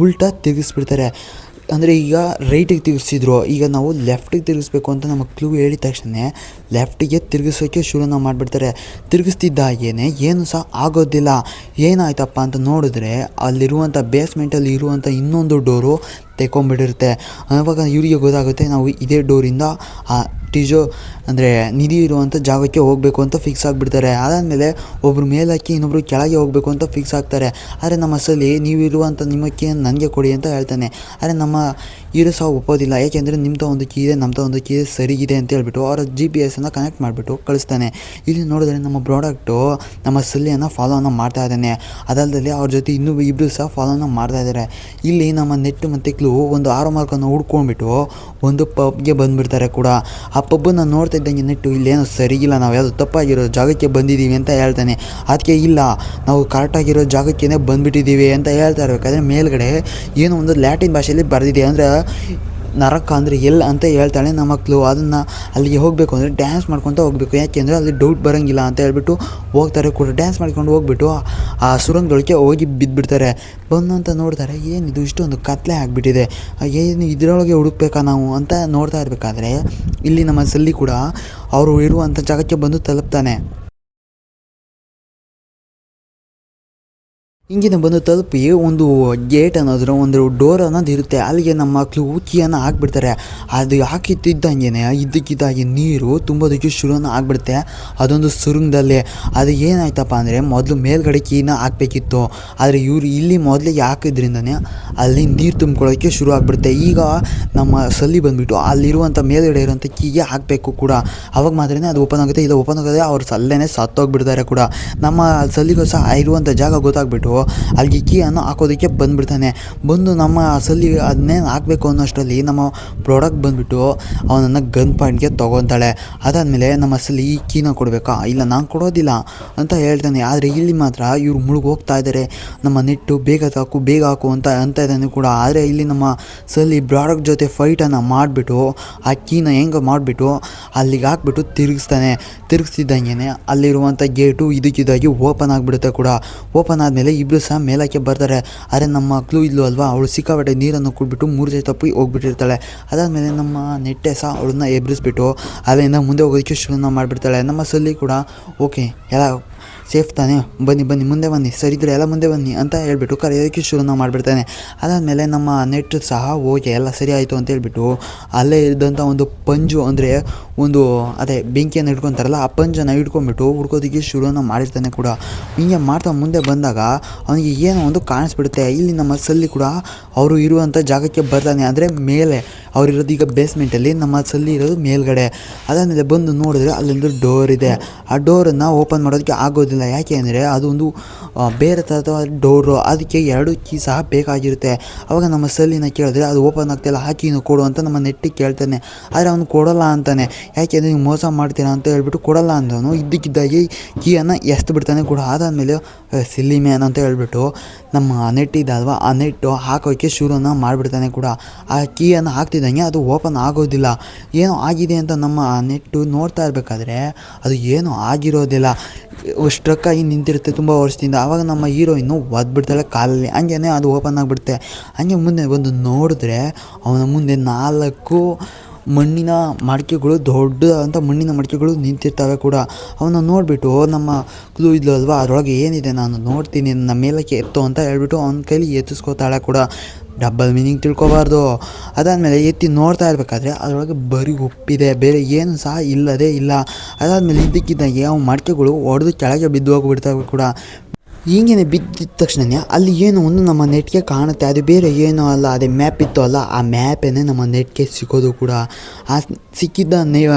ಉಲ್ಟಾ ತಿರುಗಿಸ್ಬಿಡ್ತಾರೆ. ಅಂದರೆ ಈಗ ರೈಟಿಗೆ ತಿರುಗಿಸಿದ್ರು, ಈಗ ನಾವು ಲೆಫ್ಟಿಗೆ ತಿರುಗಿಸ್ಬೇಕು ಅಂತ ನಮ್ಮ ಕ್ಲೂ ಹೇಳಿದ ತಕ್ಷಣ ಲೆಫ್ಟಿಗೆ ತಿರುಗಿಸೋಕ್ಕೆ ಶುರುನ ಮಾಡಿಬಿಡ್ತಾರೆ. ತಿರುಗಿಸ್ತಿದ್ದ ಹಾಗೇನೆ ಏನು ಸಹ ಆಗೋದಿಲ್ಲ. ಏನಾಯ್ತಪ್ಪ ಅಂತ ನೋಡಿದ್ರೆ ಅಲ್ಲಿರುವಂಥ ಬೇಸ್ಮೆಂಟಲ್ಲಿ ಇರುವಂಥ ಇನ್ನೊಂದು ಡೋರು ತೆಕೊಂಬಿಟ್ಟಿರುತ್ತೆ. ಆವಾಗ ಇವರಿಗೆ ಗೊತ್ತಾಗುತ್ತೆ ನಾವು ಇದೇ ಡೋರಿಂದ ಆ ಅಂದರೆ ನಿಧಿ ಇರುವಂಥ ಜಾಗಕ್ಕೆ ಹೋಗಬೇಕು ಅಂತ ಫಿಕ್ಸ್ ಆಗಿಬಿಡ್ತಾರೆ. ಅದಾದಮೇಲೆ ಒಬ್ಬರು ಮೇಲಕ್ಕೆ ಇನ್ನೊಬ್ಬರು ಕೆಳಗೆ ಹೋಗಬೇಕು ಅಂತ ಫಿಕ್ಸ್ ಆಗ್ತಾರೆ. ಆದರೆ ನಮ್ಮ ಸಲ್ಲಿ ನೀವಿರುವಂಥ ನಿಮ್ಮ ಕೀಯನ್ನು ನನಗೆ ಕೊಡಿ ಅಂತ ಹೇಳ್ತಾನೆ. ಆದರೆ ನಮ್ಮ ಹೀರೋ ಸಹ ಒಪ್ಪೋದಿಲ್ಲ. ಏಕೆಂದರೆ ನಿಮ್ಮದು ಒಂದು ಕೀ ಇದೆ, ನಮ್ಮದು ಒಂದು ಕೀ ಸರಿಗಿದೆ ಅಂತ ಹೇಳ್ಬಿಟ್ಟು ಅವರ GPS ಕನೆಕ್ಟ್ ಮಾಡಿಬಿಟ್ಟು ಕಳಿಸ್ತಾನೆ. ಇಲ್ಲಿ ನೋಡಿದ್ರೆ ನಮ್ಮ ಪ್ರಾಡಕ್ಟು ನಮ್ಮ ಸಲ್ಲಿಯನ್ನು ಫಾಲೋನ ಮಾಡ್ತಾ ಇದ್ದಾನೆ. ಅದಲ್ಲದೆ ಅವ್ರ ಜೊತೆ ಇನ್ನೂ ಇಬ್ಬರು ಸಹ ಫಾಲೋನ ಮಾಡ್ತಾ ಇದ್ದಾರೆ. ಇಲ್ಲಿ ನಮ್ಮ ನೆಟ್ಟು ಮತ್ತು ಮಕ್ಕಳು ಒಂದು ಆರೋ ಮಾರ್ಕನ್ನು ಹುಡ್ಕೊಂಡ್ಬಿಟ್ಟು ಒಂದು ಪಬ್ಗೆ ಬಂದುಬಿಡ್ತಾರೆ ಕೂಡ. ಆ ಪಬ್ಬನ್ನು ನೋಡ್ತಾ ಇದ್ದಂಗೆ ನೆಟ್ಟು ಇಲ್ಲೇನೋ ಸರಿಗಿಲ್ಲ, ನಾವು ಯಾವುದು ತಪ್ಪಾಗಿರೋ ಜಾಗಕ್ಕೆ ಬಂದಿದ್ದೀವಿ ಅಂತ ಹೇಳ್ತಾನೆ. ಅದಕ್ಕೆ ಇಲ್ಲ, ನಾವು ಕರೆಕ್ಟಾಗಿರೋ ಜಾಗಕ್ಕೇ ಬಂದುಬಿಟ್ಟಿದ್ದೀವಿ ಅಂತ ಹೇಳ್ತಾ ಇರಬೇಕಾದ್ರೆ ಮೇಲ್ಗಡೆ ಏನೋ ಒಂದು ಲ್ಯಾಟಿನ್ ಭಾಷೆಯಲ್ಲಿ ಬರೆದಿದೆ. ಅಂದರೆ ನರಕ ಅಂದರೆ ಎಲ್ಲಿ ಅಂತ ಹೇಳ್ತಾಳೆ ನಮ್ಮ ಮಕ್ಕಳು. ಅದನ್ನು ಅಲ್ಲಿಗೆ ಹೋಗಬೇಕು ಅಂದರೆ ಡ್ಯಾನ್ಸ್ ಮಾಡ್ಕೊತ ಹೋಗಬೇಕು, ಯಾಕೆಂದರೆ ಅಲ್ಲಿ ಡೌಟ್ ಬರೋಂಗಿಲ್ಲ ಅಂತ ಹೇಳ್ಬಿಟ್ಟು ಹೋಗ್ತಾರೆ ಕೂಡ. ಡ್ಯಾನ್ಸ್ ಮಾಡ್ಕೊಂಡು ಹೋಗ್ಬಿಟ್ಟು ಆ ಸುರಂಗದೊಳಗೆ ಹೋಗಿ ಬಿದ್ದುಬಿಡ್ತಾರೆ. ಬಂದು ಅಂತ ನೋಡ್ತಾರೆ, ಏನಿದು ಇಷ್ಟೊಂದು ಕತ್ಲೆ ಆಗಿಬಿಟ್ಟಿದೆ, ಏನು ಇದರೊಳಗೆ ಹುಡುಕ್ಬೇಕಾ ನಾವು ಅಂತ ನೋಡ್ತಾ ಇರಬೇಕಾದ್ರೆ ಇಲ್ಲಿ ನಮ್ಮ ಸಲ್ಲಿ ಕೂಡ ಅವರು ಇರುವಂಥ ಜಾಗಕ್ಕೆ ಬಂದು ತಲುಪ್ತಾನೆ. ಹಿಂಗಿನ ಬಂದು ತಲುಪಿ ಒಂದು ಗೇಟ್ ಅನ್ನೋದ್ರ ಒಂದು ಡೋರ್ ಅನ್ನೋದು ಇರುತ್ತೆ, ಅಲ್ಲಿಗೆ ನಮ್ಮ ಮಕ್ಕಳು ಕೀಯನ್ನು ಹಾಕ್ಬಿಡ್ತಾರೆ. ಅದು ಹಾಕಿತ್ತಿದ್ದಂಗೆ ಇದ್ದಕ್ಕಿದ್ದಾಗಿ ನೀರು ತುಂಬೋದಕ್ಕೆ ಶುರುವನ್ನು ಆಗಿಬಿಡುತ್ತೆ ಅದೊಂದು ಸುರಂಗದಲ್ಲಿ. ಅದು ಏನಾಯ್ತಪ್ಪ ಅಂದರೆ ಮೊದಲು ಮೇಲ್ಗಡೆ ಕೀನ ಹಾಕಬೇಕಿತ್ತು, ಆದರೆ ಇವರು ಇಲ್ಲಿ ಮೊದಲಿಗೆ ಹಾಕಿದ್ರಿಂದನೇ ಅಲ್ಲಿ ನೀರು ತುಂಬ್ಕೊಳ್ಳೋಕ್ಕೆ ಶುರು ಆಗಿಬಿಡುತ್ತೆ. ಈಗ ನಮ್ಮ ಸಲ್ಲಿ ಬಂದುಬಿಟ್ಟು ಅಲ್ಲಿರುವಂಥ ಮೇಲ್ಗಡೆ ಇರುವಂಥ ಕೀಗೆ ಹಾಕಬೇಕು ಕೂಡ, ಅವಾಗ ಮಾತ್ರ ಅದು ಓಪನ್ ಆಗುತ್ತೆ. ಇದು ಓಪನ್ ಆಗೋದೇ ಅವ್ರು ಸಲ್ಲೇನೆ ಸತ್ತೋಗ್ಬಿಡ್ತಾರೆ ಕೂಡ. ನಮ್ಮ ಸಲ್ಲಿಗೂ ಸಹ ಇರುವಂಥ ಜಾಗ ಗೊತ್ತಾಗ್ಬಿಟ್ಟು ಅಲ್ಲಿಗೆ ಕೀಯನ್ನು ಹಾಕೋದಕ್ಕೆ ಬಂದುಬಿಡ್ತಾನೆ. ಬಂದು ನಮ್ಮ ಸಲ್ಲಿ ಅದನ್ನೇನು ಹಾಕಬೇಕು ಅನ್ನೋಷ್ಟರಲ್ಲಿ ನಮ್ಮ ಪ್ರಾಡಕ್ಟ್ ಬಂದುಬಿಟ್ಟು ಅವನನ್ನು ಗನ್ ಪಾಯಿಂಟ್ಗೆ ತೊಗೊತಾಳೆ. ಅದಾದಮೇಲೆ ನಮ್ಮ ಸಲ್ಲಿ ಈ ಕೀನ ಕೊಡಬೇಕಾ, ಇಲ್ಲ ನಾನು ಕೊಡೋದಿಲ್ಲ ಅಂತ ಹೇಳ್ತಾನೆ. ಆದರೆ ಇಲ್ಲಿ ಮಾತ್ರ ಇವ್ರು ಮುಳುಗಿ ಹೋಗ್ತಾ ಇದ್ದಾರೆ. ನಮ್ಮ ನೆಟ್ಟು ಬೇಗ ಹಾಕು ಅಂತ ಇದ್ದಾನೆ ಕೂಡ. ಆದರೆ ಇಲ್ಲಿ ನಮ್ಮ ಸಲ್ಲಿ ಪ್ರಾಡಕ್ಟ್ ಜೊತೆ ಫೈಟನ್ನು ಮಾಡಿಬಿಟ್ಟು ಆ ಕೀನ ಹೆಂಗೆ ಮಾಡಿಬಿಟ್ಟು ಅಲ್ಲಿಗೆ ಹಾಕ್ಬಿಟ್ಟು ತಿರುಗಿಸ್ತಿದ್ದಂಗೆ ಅಲ್ಲಿರುವಂಥ ಗೇಟು ಇದಕ್ಕಿದ್ದಾಗಿ ಓಪನ್ ಆಗಿಬಿಡುತ್ತೆ ಕೂಡ. ಓಪನ್ ಆದಮೇಲೆ ಇಬ್ಬರು ಸಹ ಮೇಲಕ್ಕೆ ಬರ್ತಾರೆ. ಆದರೆ ನಮ್ಮ ಮಕ್ಕಳು ಇಲ್ಲೂ ಅಲ್ವಾ, ಅವಳು ಸಿಕ್ಕಾಪಟ್ಟೆ ನೀರನ್ನು ಕುಡಿಬಿಟ್ಟು ಮೂರು ತಪ್ಪಿ ಹೋಗ್ಬಿಟ್ಟಿರ್ತಾಳೆ. ಅದಾದಮೇಲೆ ನಮ್ಮ ನೆಟ್ಟೆ ಸಹ ಅವಳನ್ನ ಎಬ್ಬರಿಸ್ಬಿಟ್ಟು ಅಲ್ಲಿಂದ ಮುಂದೆ ಹೋಗೋದಕ್ಕೆ ಶುರುನ ಮಾಡಿಬಿಡ್ತಾಳೆ. ನಮ್ಮ ಸಲ್ಲಿ ಕೂಡ ಓಕೆ ಎಲ್ಲ ಸೇಫ್ ತಾನೇ, ಬನ್ನಿ ಮುಂದೆ ಬನ್ನಿ, ಸರಿದ್ರೆ ಎಲ್ಲ ಮುಂದೆ ಬನ್ನಿ ಅಂತ ಹೇಳ್ಬಿಟ್ಟು ಕರೆಯೋದಕ್ಕೆ ಶುರುನ ಮಾಡಿಬಿಡ್ತಾನೆ. ಅದಾದಮೇಲೆ ನಮ್ಮ ನೆಟ್ ಸಹ ಓಕೆ ಎಲ್ಲ ಸರಿ ಆಯಿತು ಅಂತ ಹೇಳ್ಬಿಟ್ಟು ಅಲ್ಲೇ ಇದ್ದಂಥ ಒಂದು ಪಂಜು ಅಂದರೆ ಒಂದು ಅದೇ ಬೆಂಕಿಯನ್ನು ಹಿಡ್ಕೊತಾರಲ್ಲ, ಆ ಪಂಜನ್ನು ಹಿಡ್ಕೊಂಡ್ಬಿಟ್ಟು ಹುಡ್ಕೋದಕ್ಕೆ ಶುರುನ ಮಾಡಿರ್ತಾನೆ ಕೂಡ. ಹಿಂಗೆ ಮಾಡ್ತಾ ಮುಂದೆ ಬಂದಾಗ ಅವನಿಗೆ ಏನೋ ಒಂದು ಕಾಣಿಸ್ಬಿಡುತ್ತೆ. ಇಲ್ಲಿ ನಮ್ಮ ಸಲ್ಲಿ ಕೂಡ ಅವರು ಇರುವಂಥ ಜಾಗಕ್ಕೆ ಬರ್ತಾನೆ. ಅಂದರೆ ಮೇಲೆ ಅವರಿರೋದು ಈಗ ಬೇಸ್ಮೆಂಟಲ್ಲಿ, ನಮ್ಮ ಸಲ್ಲಿ ಇರೋದು ಮೇಲ್ಗಡೆ. ಅದಾದಮೇಲೆ ಬಂದು ನೋಡಿದ್ರೆ ಅಲ್ಲೊಂದು ಡೋರ್ ಇದೆ. ಆ ಡೋರನ್ನು ಓಪನ್ ಮಾಡೋದಕ್ಕೆ ಆಗೋದಿಲ್ಲ, ಯಾಕೆ ಅಂದರೆ ಅದು ಒಂದು ಬೇರೆ ಥರದ ಡೋರು, ಅದಕ್ಕೆ 2 ಕೀ ಸಹ ಬೇಕಾಗಿರುತ್ತೆ. ಆವಾಗ ನಮ್ಮ ಸಲ್ಲಿನ ಕೇಳಿದ್ರೆ ಅದು ಓಪನ್ ಆಗ್ತಾಯಿಲ್ಲ, ಆ ಕೀನು ಕೊಡು ಅಂತ ನಮ್ಮ ನೆಟ್ಟಿಗೆ ಕೇಳ್ತಾನೆ. ಆದರೆ ಅವನು ಕೊಡೋಲ್ಲ ಅಂತಾನೆ. ಯಾಕೆಂದರೆ ನೀವು ಮೋಸ ಮಾಡ್ತೀರಾ ಅಂತ ಹೇಳ್ಬಿಟ್ಟು ಕೊಡಲ್ಲ ಅಂದವನು ಇದ್ದಕ್ಕಿದ್ದಾಗಿ ಕೀಯನ್ನು ಎಸ್ದು ಬಿಡ್ತಾನೆ ಕೂಡ. ಅದಾದಮೇಲೆ ಸಿಲ್ಲಿ ಮ್ಯಾನ್ ಅಂತ ಹೇಳ್ಬಿಟ್ಟು ನಮ್ಮ ನೆಟ್ ಇದಲ್ವಾ, ಆ ನೆಟ್ಟು ಹಾಕೋಕ್ಕೆ ಶುರುನ ಮಾಡಿಬಿಡ್ತಾನೆ ಕೂಡ. ಆ ಕೀಯನ್ನು ಹಾಕ್ತಿದ್ದಂಗೆ ಅದು ಓಪನ್ ಆಗೋದಿಲ್ಲ. ಏನೋ ಆಗಿದೆ ಅಂತ ನಮ್ಮ ನೆಟ್ಟು ನೋಡ್ತಾ ಇರಬೇಕಾದ್ರೆ ಅದು ಏನೂ ಆಗಿರೋದಿಲ್ಲ, ಸ್ಟ್ರಕ್ಕಾಗಿ ನಿಂತಿರುತ್ತೆ ತುಂಬ ವರ್ಷದಿಂದ. ಆವಾಗ ನಮ್ಮ ಹೀರೋಯಿನ್ನು ಒದ್ಬಿಡ್ತಾಳೆ ಕಾಲಲ್ಲಿ, ಹಂಗೇ ಅದು ಓಪನ್ ಆಗಿಬಿಡುತ್ತೆ. ಹಂಗೆ ಮುಂದೆ ಬಂದು ನೋಡಿದ್ರೆ ಅವನ ಮುಂದೆ 4 ಮಣ್ಣಿನ ಮಡಿಕೆಗಳು, ದೊಡ್ಡದಾದಂಥ ಮಣ್ಣಿನ ಮಡಿಕೆಗಳು ನಿಂತಿರ್ತವೆ ಕೂಡ. ಅವನ್ನ ನೋಡಿಬಿಟ್ಟು ನಮ್ಮ ಕ್ಲೂ ಇದ್ಲು ಅಲ್ವಾ, ಅದರೊಳಗೆ ಏನಿದೆ ನಾನು ನೋಡ್ತೀನಿ, ನನ್ನ ಮೇಲಕ್ಕೆ ಎತ್ತು ಅಂತ ಹೇಳ್ಬಿಟ್ಟು ಅವನ ಕೈಲಿ ಎತ್ತಿಸ್ಕೋತಾಳೆ ಕೂಡ. ಡಬಲ್ ಮೀನಿಂಗ್ ತಿಳ್ಕೊಬಾರ್ದು. ಅದಾದಮೇಲೆ ಎತ್ತಿ ನೋಡ್ತಾ ಇರಬೇಕಾದ್ರೆ ಅದರೊಳಗೆ ಬರೀ ಉಪ್ಪಿದೆ, ಬೇರೆ ಏನು ಸಹ ಇಲ್ಲದೇ ಇಲ್ಲ. ಅದಾದಮೇಲೆ ಇದ್ದಕ್ಕಿದ್ದಾಗೆ ಅವು ಮಡಿಕೆಗಳು ಒಡೆದು ಕೆಳಗೆ ಬಿದ್ದು ಹೋಗಿಬಿಡ್ತವೆ ಕೂಡ. ಹೀಗೇನೆ ಬಿದ್ದಿದ್ದ ತಕ್ಷಣ ಅಲ್ಲಿ ಏನೋ ಒಂದು ನಮ್ಮ ನೆಟ್ಗೆ ಕಾಣುತ್ತೆ. ಅದು ಬೇರೆ ಏನೋ ಅಲ್ಲ, ಅದೇ ಮ್ಯಾಪ್ ಇತ್ತು ಅಲ್ಲ, ಆ ಮ್ಯಾಪೇನೆ ನಮ್ಮ ನೆಟ್ಗೆ ಸಿಗೋದು ಕೂಡ. ಆ ಸಿಕ್ಕಿದ್ದ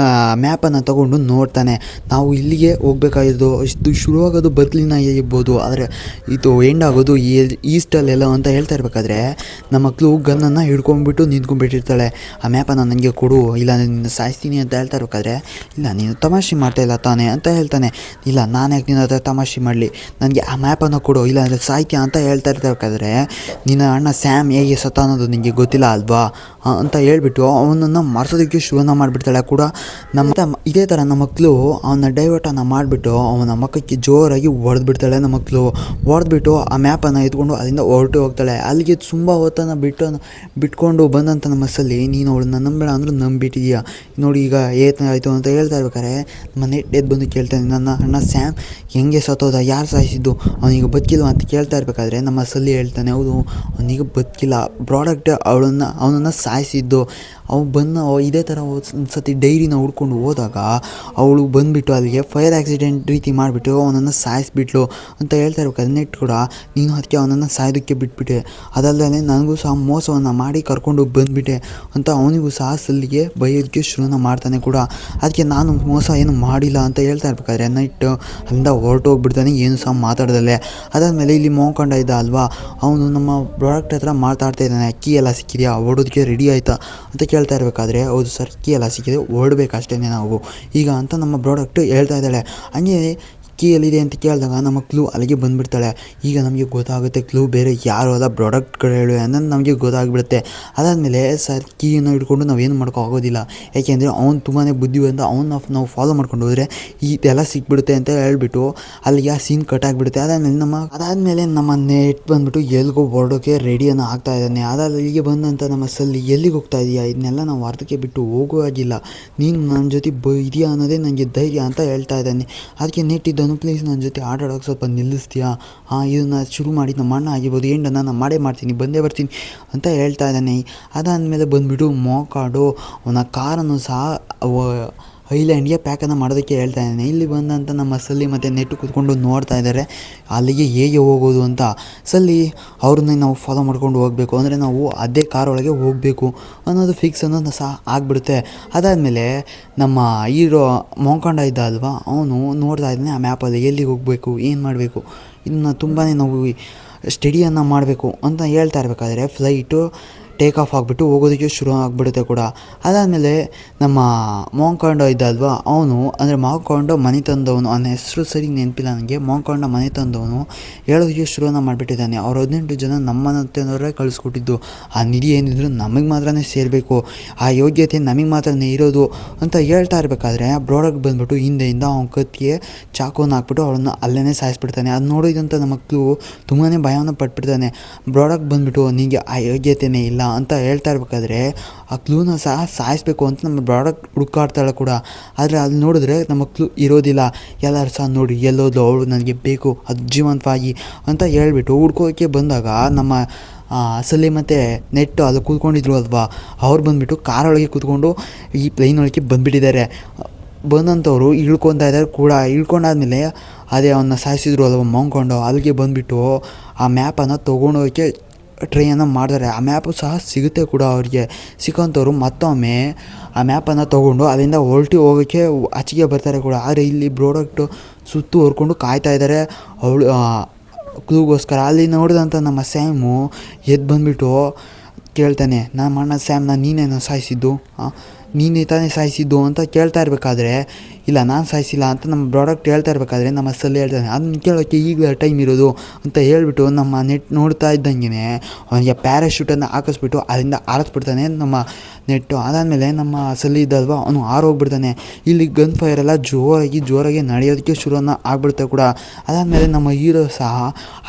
ಮ್ಯಾಪನ್ನು ತಗೊಂಡು ನೋಡ್ತಾನೆ, ನಾವು ಇಲ್ಲಿಗೆ ಹೋಗ್ಬೇಕಾಗಿದ್ದು, ಇಷ್ಟು ಶುರುವಾಗೋದು ಬದಲಿನ ಇರ್ಬೋದು, ಆದರೆ ಇದು ಎಂಡ್ ಆಗೋದು ಈಸ್ಟಲ್ಲೆಲ್ಲ ಅಂತ ಹೇಳ್ತಾ ಇರಬೇಕಾದ್ರೆ ನಮ್ಮ ಮಕ್ಕಳು ಗನ್ನನ್ನು ಹಿಡ್ಕೊಂಡ್ಬಿಟ್ಟು ನಿಂತ್ಕೊಂಡ್ಬಿಟ್ಟಿರ್ತಾಳೆ. ಆ ಮ್ಯಾಪನ್ನು ನನಗೆ ಕೊಡು, ಇಲ್ಲ ನಿನ್ನ ಸಾಯಿಸ್ತೀನಿ ಅಂತ ಹೇಳ್ತಾ ಇರಬೇಕಾದ್ರೆ, ಇಲ್ಲ ನೀನು ತಮಾಷೆ ಮಾಡ್ತಾಯಿಲ್ಲ ತಾನೆ ಅಂತ ಹೇಳ್ತಾನೆ. ಇಲ್ಲ ನಾನು ಯಾಕೆ ನಿನ್ನ ಹತ್ರ ತಮಾಷೆ ಮಾಡಲಿ, ನನಗೆ ಆ ಮ್ಯಾಪನ್ನು ಕೊಡು, ಇಲ್ಲಾಂದರೆ ಸಾಹಿತ್ಯ ಅಂತ ಹೇಳ್ತಾ ಇರ್ಬೇಕಾದ್ರೆ ನಿನ್ನ ಅಣ್ಣ ಸ್ಯಾಮ್ ಹೇಗೆ ಸತ್ತ ಅನ್ನೋದು ನಿನಗೆ ಗೊತ್ತಿಲ್ಲ ಅಲ್ವಾ ಅಂತ ಹೇಳ್ಬಿಟ್ಟು ಅವನನ್ನು ಮರೆಸೋದಕ್ಕೆ ಶುರುನ ಮಾಡಿಬಿಡ್ತಾಳೆ ಕೂಡ. ಇದೇ ಥರ ನಮ್ಮ ಮಕ್ಕಳು ಅವನ ಡೈವರ್ಟನ್ನು ಮಾಡಿಬಿಟ್ಟು ಅವನ ಮಕ್ಕಕ್ಕೆ ಜೋರಾಗಿ ಹೊಡೆದ್ಬಿಡ್ತಾಳೆ. ನಮ್ಮ ಮಕ್ಕಳು ಹೊಡೆದ್ಬಿಟ್ಟು ಆ ಮ್ಯಾಪನ್ನು ಎತ್ಕೊಂಡು ಅಲ್ಲಿಂದ ಹೊರಟು ಹೋಗ್ತಾಳೆ. ಅಲ್ಲಿಗೆ ತುಂಬ ಹೊತ್ತನ್ನು ಬಿಟ್ಕೊಂಡು ಬಂದಂಥ ನಮ್ಮ ಮಸ್ಸಲ್ಲಿ, ನೀನು ಅವಳನ್ನ ನಂಬೇಡ ಅಂದರೂ ನಂಬಿಟ್ಟಿದೀಯ ನೋಡಿ ಈಗ ಏನಾಯಿತು ಅಂತ ಹೇಳ್ತಾ ಇರ್ಬೇಕಾದ್ರೆ ನಮ್ಮ ನೆಟ್ ಎದ್ದು ಬಂದು ಕೇಳ್ತಾನೆ, ನನ್ನ ಅಣ್ಣ ಸ್ಯಾಮ್ ಹೆಂಗೆ ಸತ್ತೋದ, ಯಾರು ಸಾಯಿಸಿದ್ದು, ಅವನಿಗೆ ಬದುಕಿಲ್ವ ಅಂತ ಕೇಳ್ತಾ ಇರಬೇಕಾದ್ರೆ ನಮ್ಮ ಸಲ್ಲಿ ಹೇಳ್ತಾನೆ, ಹೌದು ಅವನಿಗೆ ಬದುಕಿಲ್ಲ, ಪ್ರಾಡಕ್ಟ್ ಅವನನ್ನು ಸಾಯಿಸಿದ್ದು, ಇದೇ ಥರ ಒಂದು ಸತಿ ಡೈರಿನ ಹುಡ್ಕೊಂಡು ಹೋದಾಗ ಅವಳು ಬಂದುಬಿಟ್ಟು ಅಲ್ಲಿಗೆ ಫೈರ್ ಆಕ್ಸಿಡೆಂಟ್ ರೀತಿ ಮಾಡಿಬಿಟ್ಟು ಅವನನ್ನು ಸಾಯಿಸ್ಬಿಟ್ಲು ಅಂತ ಹೇಳ್ತಾ ಇರ್ಬೇಕಾದ್ರೆ ನೆಟ್ ಕೂಡ ನೀನು ಅದಕ್ಕೆ ಅವನನ್ನು ಸಾಯೋದಕ್ಕೆ ಬಿಟ್ಬಿಟ್ಟೆ, ಅದಲ್ಲದೆ ನನಗೂ ಸಹ ಮೋಸವನ್ನು ಮಾಡಿ ಕರ್ಕೊಂಡು ಬಂದುಬಿಟ್ಟೆ ಅಂತ ಅವನಿಗೂ ಸಹ ಸಲ್ಲಿಗೆ ಬೈಯೋದಕ್ಕೆ ಶುರುನ ಮಾಡ್ತಾನೆ ಕೂಡ. ಅದಕ್ಕೆ ನಾನು ಮೋಸ ಏನು ಮಾಡಿಲ್ಲ ಅಂತ ಹೇಳ್ತಾ ಇರ್ಬೇಕಾದ್ರೆ ನೆಟ್ ಅಲ್ಲಿಂದ ಹೊರಟೋಗ್ಬಿಡ್ತಾನೆ, ಏನು ಸಹ ಮಾತಾಡ್ದಲ್ಲೇ. ಅದಾದಮೇಲೆ ಇಲ್ಲಿ ಮೋಂಕೊಂಡ ಇದ್ದ ಅಲ್ವಾ, ಅವನು ನಮ್ಮ ಪ್ರಾಡಕ್ಟ್ ಹತ್ರ ಮಾತಾಡ್ತಾ ಇದ್ದಾನೆ, ಕೀ ಎಲ್ಲ ಸಿಕ್ಕಿದೆಯಾ, ಓಡೋದಕ್ಕೆ ರೆಡಿ ಆಯಿತಾ ಅಂತ ಕೇಳ್ತಾ ಇರಬೇಕಾದ್ರೆ, ಹೌದು ಸರ್ ಕೀ ಎಲ್ಲ ಸಿಕ್ಕಿದೆ, ಓಡಬೇಕಷ್ಟೇ ನಾವು ಈಗ ಅಂತ ನಮ್ಮ ಪ್ರಾಡಕ್ಟ್ ಹೇಳ್ತಾ ಇದ್ದಾಳೆ. ಹಂಗೆ ಕೀ ಎಲ್ಲಿದೆ ಅಂತ ಕೇಳಿದಾಗ ನಮ್ಮ ಕ್ಲೂ ಅಲ್ಲಿಗೆ ಬಂದುಬಿಡ್ತಾಳೆ. ಈಗ ನಮಗೆ ಗೊತ್ತಾಗುತ್ತೆ ಕ್ಲೂ ಬೇರೆ ಯಾರು ಅಲ್ಲ ಪ್ರಾಡಕ್ಟ್ಗಳು ಹೇಳು ಅನ್ನೋದು ನಮಗೆ ಗೊತ್ತಾಗ್ಬಿಡುತ್ತೆ. ಅದಾದಮೇಲೆ ಸರ್ ಕೀಯನ್ನು ಹಿಡ್ಕೊಂಡು ನಾವೇನು ಮಾಡೋಕ್ಕಾಗೋದಿಲ್ಲ, ಯಾಕೆಂದರೆ ಅವ್ನು ತುಂಬಾ ಬುದ್ಧಿವಂತ, ನಾವು ಫಾಲೋ ಮಾಡ್ಕೊಂಡು ಹೋದರೆ ಇದೆಲ್ಲ ಸಿಕ್ಬಿಡುತ್ತೆ ಅಂತ ಹೇಳ್ಬಿಟ್ಟು ಅಲ್ಲಿಗೆ ಆ ಸೀನ್ ಕಟ್ ಆಗಿಬಿಡುತ್ತೆ. ಅದಾದಮೇಲೆ ನಮ್ಮ ನೆಟ್ ಬಂದುಬಿಟ್ಟು ಎಲ್ಲಿಗೋ ಹೊರಡೋಕ್ಕೆ ರೆಡಿಯನ್ನು ಆಗ್ತಾ ಇದ್ದಾನೆ. ಅದಾದ ಇಲ್ಲಿಗೆ ಬಂದಂಥ ನಮ್ಮ ಸಲ್ಲಿ ಎಲ್ಲಿಗೆ ಹೋಗ್ತಾ ಇದೆಯಾ, ಇದನ್ನೆಲ್ಲ ನಾವು ಅರ್ಧಕ್ಕೆ ಬಿಟ್ಟು ಹೋಗುವಾಗಿಲ್ಲ, ನೀನು ನನ್ನ ಜೊತೆ ಇದೆಯಾ ಅನ್ನೋದೇ ನನಗೆ ಧೈರ್ಯ ಅಂತ ಹೇಳ್ತಾ ಇದ್ದಾನೆ. ಅದಕ್ಕೆ ನೆಟ್ ಇದ್ದನು, ಪ್ಲೀಸ್ ನನ್ನ ಜೊತೆ ಆಡೋಕ್ಕೆ ಸ್ವಲ್ಪ ನಿಲ್ಲಿಸ್ತೀಯಾ, ಇದನ್ನು ಶುರು ಮಾಡಿ ನಮ್ಮ ಅಣ್ಣ ಆಗಿರ್ಬೋದು ಎಂಡನ್ನು ನಾನು ಮಾಡೇ ಮಾಡ್ತೀನಿ, ಬಂದೇ ಬರ್ತೀನಿ ಅಂತ ಹೇಳ್ತಾ ಇದ್ದಾನೆ. ಅದಾದಮೇಲೆ ಬಂದುಬಿಟ್ಟು ಮೋಕಾಡು ಅವನ ಕಾರನ್ನು ಸಹ ಐಲ್ಯಾಂಡ್ಗೆ ಪ್ಯಾಕನ್ನು ಮಾಡೋದಕ್ಕೆ ಹೇಳ್ತಾ ಇದ್ದಾನೆ. ಇಲ್ಲಿ ಬಂದಂಥ ನಮ್ಮ ಸಲ್ಲಿ ಮತ್ತು ನೆಟ್ಟು ಕೂತ್ಕೊಂಡು ನೋಡ್ತಾ ಇದ್ದಾರೆ ಅಲ್ಲಿಗೆ ಹೇಗೆ ಹೋಗೋದು ಅಂತ. ಸಲ್ಲಿ ಅವ್ರನ್ನ ನಾವು ಫಾಲೋ ಮಾಡ್ಕೊಂಡು ಹೋಗಬೇಕು, ಅಂದರೆ ನಾವು ಅದೇ ಕಾರ್ ಒಳಗೆ ಹೋಗಬೇಕು ಅನ್ನೋದು ಫಿಕ್ಸ್ ಅನ್ನೋದು ಸಹ ಆಗಿಬಿಡುತ್ತೆ. ಅದಾದಮೇಲೆ ನಮ್ಮ ಹೀರೋ ಮೋಂಕೊಂಡ ಇದ್ದ ಅಲ್ವಾ, ಅವನು ನೋಡ್ತಾ ಇದ್ದಾನೆ ಆ ಮ್ಯಾಪಲ್ಲಿ ಎಲ್ಲಿಗೆ ಹೋಗಬೇಕು, ಏನು ಮಾಡಬೇಕು, ಇದನ್ನು ತುಂಬಾ ನಾವು ಸ್ಟಡಿಯನ್ನು ಮಾಡಬೇಕು ಅಂತ ಹೇಳ್ತಾ ಇರಬೇಕಾದ್ರೆ ಫ್ಲೈಟು ಟೇಕ್ ಆಫ್ ಆಗಿಬಿಟ್ಟು ಹೋಗೋದಕ್ಕೆ ಶುರು ಆಗಿಬಿಡುತ್ತೆ ಕೂಡ. ಅದಾದಮೇಲೆ ನಮ್ಮ ಮೋಂಕೊಂಡ ಇದ್ದ ಅಲ್ವಾ, ಅವನು ಅಂದರೆ ಮೋಂಕೊಂಡ ಮನೆ ತಂದವನು, ಅವನ ಹೆಸರು ಸರಿ ನೆನಪಿಲ್ಲ ನನಗೆ, ಮೋಂಕೊಂಡ ಮನೆ ತಂದವನು ಹೇಳೋದಕ್ಕೆ ಶುರುವನ್ನು ಮಾಡಿಬಿಟ್ಟಿದ್ದಾನೆ. ಅವ್ರು 18 ಜನ ನಮ್ಮನಂತವರೇ ಕಳಿಸ್ಕೊಟ್ಟಿದ್ದು, ಆ ನಿಧಿ ಏನಿದ್ರು ನಮಗೆ ಮಾತ್ರನೇ ಸೇರಬೇಕು, ಆ ಯೋಗ್ಯತೆ ನಮಗೆ ಮಾತ್ರನೇ ಇರೋದು ಅಂತ ಹೇಳ್ತಾ ಇರಬೇಕಾದ್ರೆ ಪ್ರಾಡಕ್ಟ್ ಬಂದುಬಿಟ್ಟು ಹಿಂದೆಯಿಂದ ಅವನ ಕತ್ತಿಗೆ ಚಾಕುವನ್ನು ಹಾಕ್ಬಿಟ್ಟು ಅವಳನ್ನು ಅಲ್ಲೇ ಸಾಯಿಸ್ಬಿಡ್ತಾನೆ. ಅದು ನೋಡಿದಂಥ ನಮ್ಮ ಕ್ಲೂ ತುಂಬಾ ಭಯವನ್ನು ಪಟ್ಬಿಡ್ತಾನೆ. ಪ್ರಾಡಕ್ಟ್ ಬಂದುಬಿಟ್ಟು ನಿನಗೆ ಆ ಯೋಗ್ಯತೆಯೇ ಇಲ್ಲ ಅಂತ ಹೇಳ್ತಾ ಇರಬೇಕಾದ್ರೆ ಆ ಕ್ಲೂನ ಸಹ ಸಾಯಿಸಬೇಕು ಅಂತ ನಮ್ಮ ಪ್ರಾಡಕ್ಟ್ ಹುಡುಕಾಡ್ತಾಳೆ ಕೂಡ. ಆದರೆ ಅಲ್ಲಿ ನೋಡಿದ್ರೆ ನಮ್ಮ ಕ್ಲೂ ಇರೋದಿಲ್ಲ. ಎಲ್ಲರೂ ಸಹ ನೋಡಿ ಎಲ್ಲೋದು ಅವಳು ನನಗೆ ಬೇಕು ಅದು ಜೀವಂತವಾಗಿ ಅಂತ ಹೇಳ್ಬಿಟ್ಟು ಹುಡ್ಕೋಕ್ಕೆ ಬಂದಾಗ ನಮ್ಮ ಸಲ್ಲಿ ಮತ್ತು ನೆಟ್ಟು ಅಲ್ಲಿ ಕೂತ್ಕೊಂಡಿದ್ರು ಅಲ್ವಾ, ಅವ್ರು ಬಂದುಬಿಟ್ಟು ಕಾರೊಳಗೆ ಕೂತ್ಕೊಂಡು ಈ ಪ್ಲೈನ್ ಒಳಗೆ ಬಂದುಬಿಟ್ಟಿದ್ದಾರೆ. ಬಂದಂಥವ್ರು ಇಳ್ಕೊತಾ ಇದ್ದಾರೆ ಕೂಡ. ಇಳ್ಕೊಂಡಾದ್ಮೇಲೆ ಅದೇ ಅವನ್ನ ಸಾಯಿಸಿದ್ರು ಅಲ್ವ ಮೋಂಕೊಂಡು, ಅಲ್ಲಿಗೆ ಬಂದುಬಿಟ್ಟು ಆ ಮ್ಯಾಪನ್ನು ತೊಗೊಂಡೋಗೋಕ್ಕೆ ಟ್ರೈಯನ್ನು ಮಾಡ್ತಾರೆ. ಆ ಮ್ಯಾಪು ಸಹ ಸಿಗುತ್ತೆ ಕೂಡ. ಅವರಿಗೆ ಸಿಕ್ಕಂಥವ್ರು ಮತ್ತೊಮ್ಮೆ ಆ ಮ್ಯಾಪನ್ನು ತೊಗೊಂಡು ಅಲ್ಲಿಂದ ಹೊರಟಿ ಹೋಗೋಕ್ಕೆ ಆಚೆಗೆ ಬರ್ತಾರೆ ಕೂಡ. ಆದರೆ ಇಲ್ಲಿ ಪ್ರಾಡಕ್ಟು ಸುತ್ತು ಹೊರ್ಕೊಂಡು ಕಾಯ್ತಾ ಇದ್ದಾರೆ ಅವಳು ಕ್ಲೂಗೋಸ್ಕರ. ಅಲ್ಲಿ ನೋಡಿದಂಥ ನಮ್ಮ ಸ್ಯಾಮು ಎದ್ದು ಬಂದುಬಿಟ್ಟು ಕೇಳ್ತಾನೆ, ನಮ್ಮ ಅಣ್ಣ ಸ್ಯಾಮ್ನ ನೀನೇನೋ ಸಾಯಿಸಿದ್ದು, ನೀನೇ ತಾನೇ ಸಾಯಿಸಿದ್ದು ಅಂತ ಕೇಳ್ತಾ ಇರಬೇಕಾದ್ರೆ, ಇಲ್ಲ ನಾನು ಸಾಯಿಸಿಲ್ಲ ಅಂತ ನಮ್ಮ ಪ್ರಾಡಕ್ಟ್ ಹೇಳ್ತಾ ಇರಬೇಕಾದ್ರೆ ನಮ್ಮ ಸಲ್ಲಿ ಹೇಳ್ತಾನೆ, ಅದನ್ನ ಕೇಳೋಕ್ಕೆ ಈಗಲೇ ಟೈಮ್ ಇರೋದು ಅಂತ ಹೇಳ್ಬಿಟ್ಟು ನಮ್ಮ ನೆಟ್ ನೋಡ್ತಾ ಇದ್ದಂಗೆ ಅವನಿಗೆ ಪ್ಯಾರಾಶೂಟನ್ನು ಹಾಕಿಸ್ಬಿಟ್ಟು ಅಲ್ಲಿಂದ ಆರಿಸ್ಬಿಡ್ತಾನೆ ನಮ್ಮ ನೆಟ್ಟು. ಅದಾದಮೇಲೆ ನಮ್ಮ ಸಲ್ಲಿ ಇದ್ದಲ್ವ ಅವನು ಆರೋಗ್ಬಿಡ್ತಾನೆ. ಇಲ್ಲಿ ಗನ್ ಫೈರ್ ಎಲ್ಲ ಜೋರಾಗಿ ನಡೆಯೋದಕ್ಕೆ ಶುರುವನ್ನು ಆಗ್ಬಿಡುತ್ತೆ ಕೂಡ. ಅದಾದಮೇಲೆ ನಮ್ಮ ಹೀರೋ ಸಹ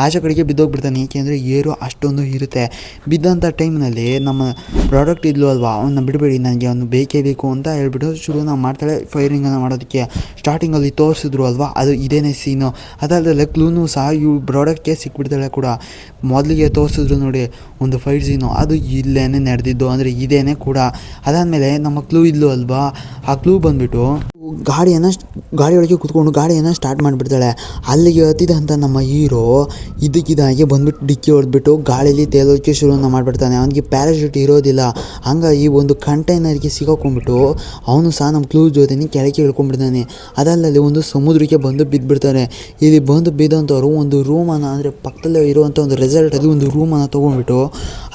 ಆಚೆ ಕಡೆಗೆ ಬಿದ್ದೋಗ್ಬಿಡ್ತಾನೆ, ಏಕೆಂದರೆ ಏರೋ ಅಷ್ಟೊಂದು ಇರುತ್ತೆ. ಬಿದ್ದಂಥ ಟೈಮ್ನಲ್ಲಿ ನಮ್ಮ ಪ್ರಾಡಕ್ಟ್ ಇದ್ಲು ಅಲ್ವಾ, ಅವನ್ನ ಬಿಡಬೇಡಿ ನನಗೆ ಅವನು ಬೇಕೇ ಬೇಕು ಅಂತ ಹೇಳ್ಬಿಟ್ಟು ಶುರುನ ಮಾಡ್ತಾಳೆ ಫೈರಿಂಗನ್ನು ಮಾಡೋದಕ್ಕೆ. ಸ್ಟಾರ್ಟಿಂಗಲ್ಲಿ ತೋರಿಸಿದ್ರು ಅಲ್ವಾ, ಅದು ಇದೇನೇ ಸೀನು. ಅದಲ್ಲದೆ ಕ್ಲೂನು ಸಹ ಇವು ಪ್ರಾಡಕ್ಟ್ಗೆ ಸಿಕ್ಬಿಡ್ತಾಳೆ ಕೂಡ. ಮೊದಲಿಗೆ ತೋರಿಸಿದ್ರು ನೋಡಿ ಒಂದು ಫೈಟ್ ಸೀನು, ಅದು ಇಲ್ಲೇ ನಡೆದಿದ್ದು, ಅಂದರೆ ಇದೇನೇ ಕೂಡ. ಅದಾದಮೇಲೆ ನಮ್ಮ ಕ್ಲೂ ಇದ್ಲು ಅಲ್ವಾ, ಆ ಕ್ಲೂ ಬಂದುಬಿಟ್ಟು ಗಾಡಿಯೊಳಗೆ ಕೂತ್ಕೊಂಡು ಗಾಡಿಯನ್ನು ಸ್ಟಾರ್ಟ್ ಮಾಡಿಬಿಡ್ತಾಳೆ. ಅಲ್ಲಿಗೆ ಹತ್ತಿದಂಥ ನಮ್ಮ ಹೀರೋ ಇದಕ್ಕಿದಾಗೆ ಬಂದುಬಿಟ್ಟು ಡಿಕ್ಕಿ ಹೊಡೆದ್ಬಿಟ್ಟು ಗಾಳೀಲಿ ತೇಲೋದಕ್ಕೆ ಶುರುವನ್ನು ಮಾಡಿಬಿಡ್ತಾನೆ. ಅವನಿಗೆ ಪ್ಯಾರಾಶೂಟ್ ಇರೋದಿಲ್ಲ, ಹಂಗಾಗಿ ಒಂದು ಕಂಟೈನರ್ಗೆ ಸಿಕ್ಕಾಕೊಂಡ್ಬಿಟ್ಟು ಅವನು ಸಹ ನಮ್ಮ ಕ್ಲೂ ಜೊತೆ ಕೆಳಗೆ ಇಳ್ಕೊಂಡ್ಬಿಡ್ತಾನೆ. ಅದಲ್ಲದೆ ಒಂದು ಸಮುದ್ರಕ್ಕೆ ಬಂದು ಬಿದ್ದುಬಿಡ್ತಾರೆ. ಇಲ್ಲಿ ಬಂದು ಬಿದ್ದಂಥವ್ರು ಒಂದು ರೂಮನ್ನು, ಅಂದರೆ ಪಕ್ಕದಲ್ಲೇ ಇರುವಂಥ ಒಂದು ರೆಸಾರ್ಟಲ್ಲಿ ಒಂದು ರೂಮನ್ನು ತೊಗೊಂಡ್ಬಿಟ್ಟು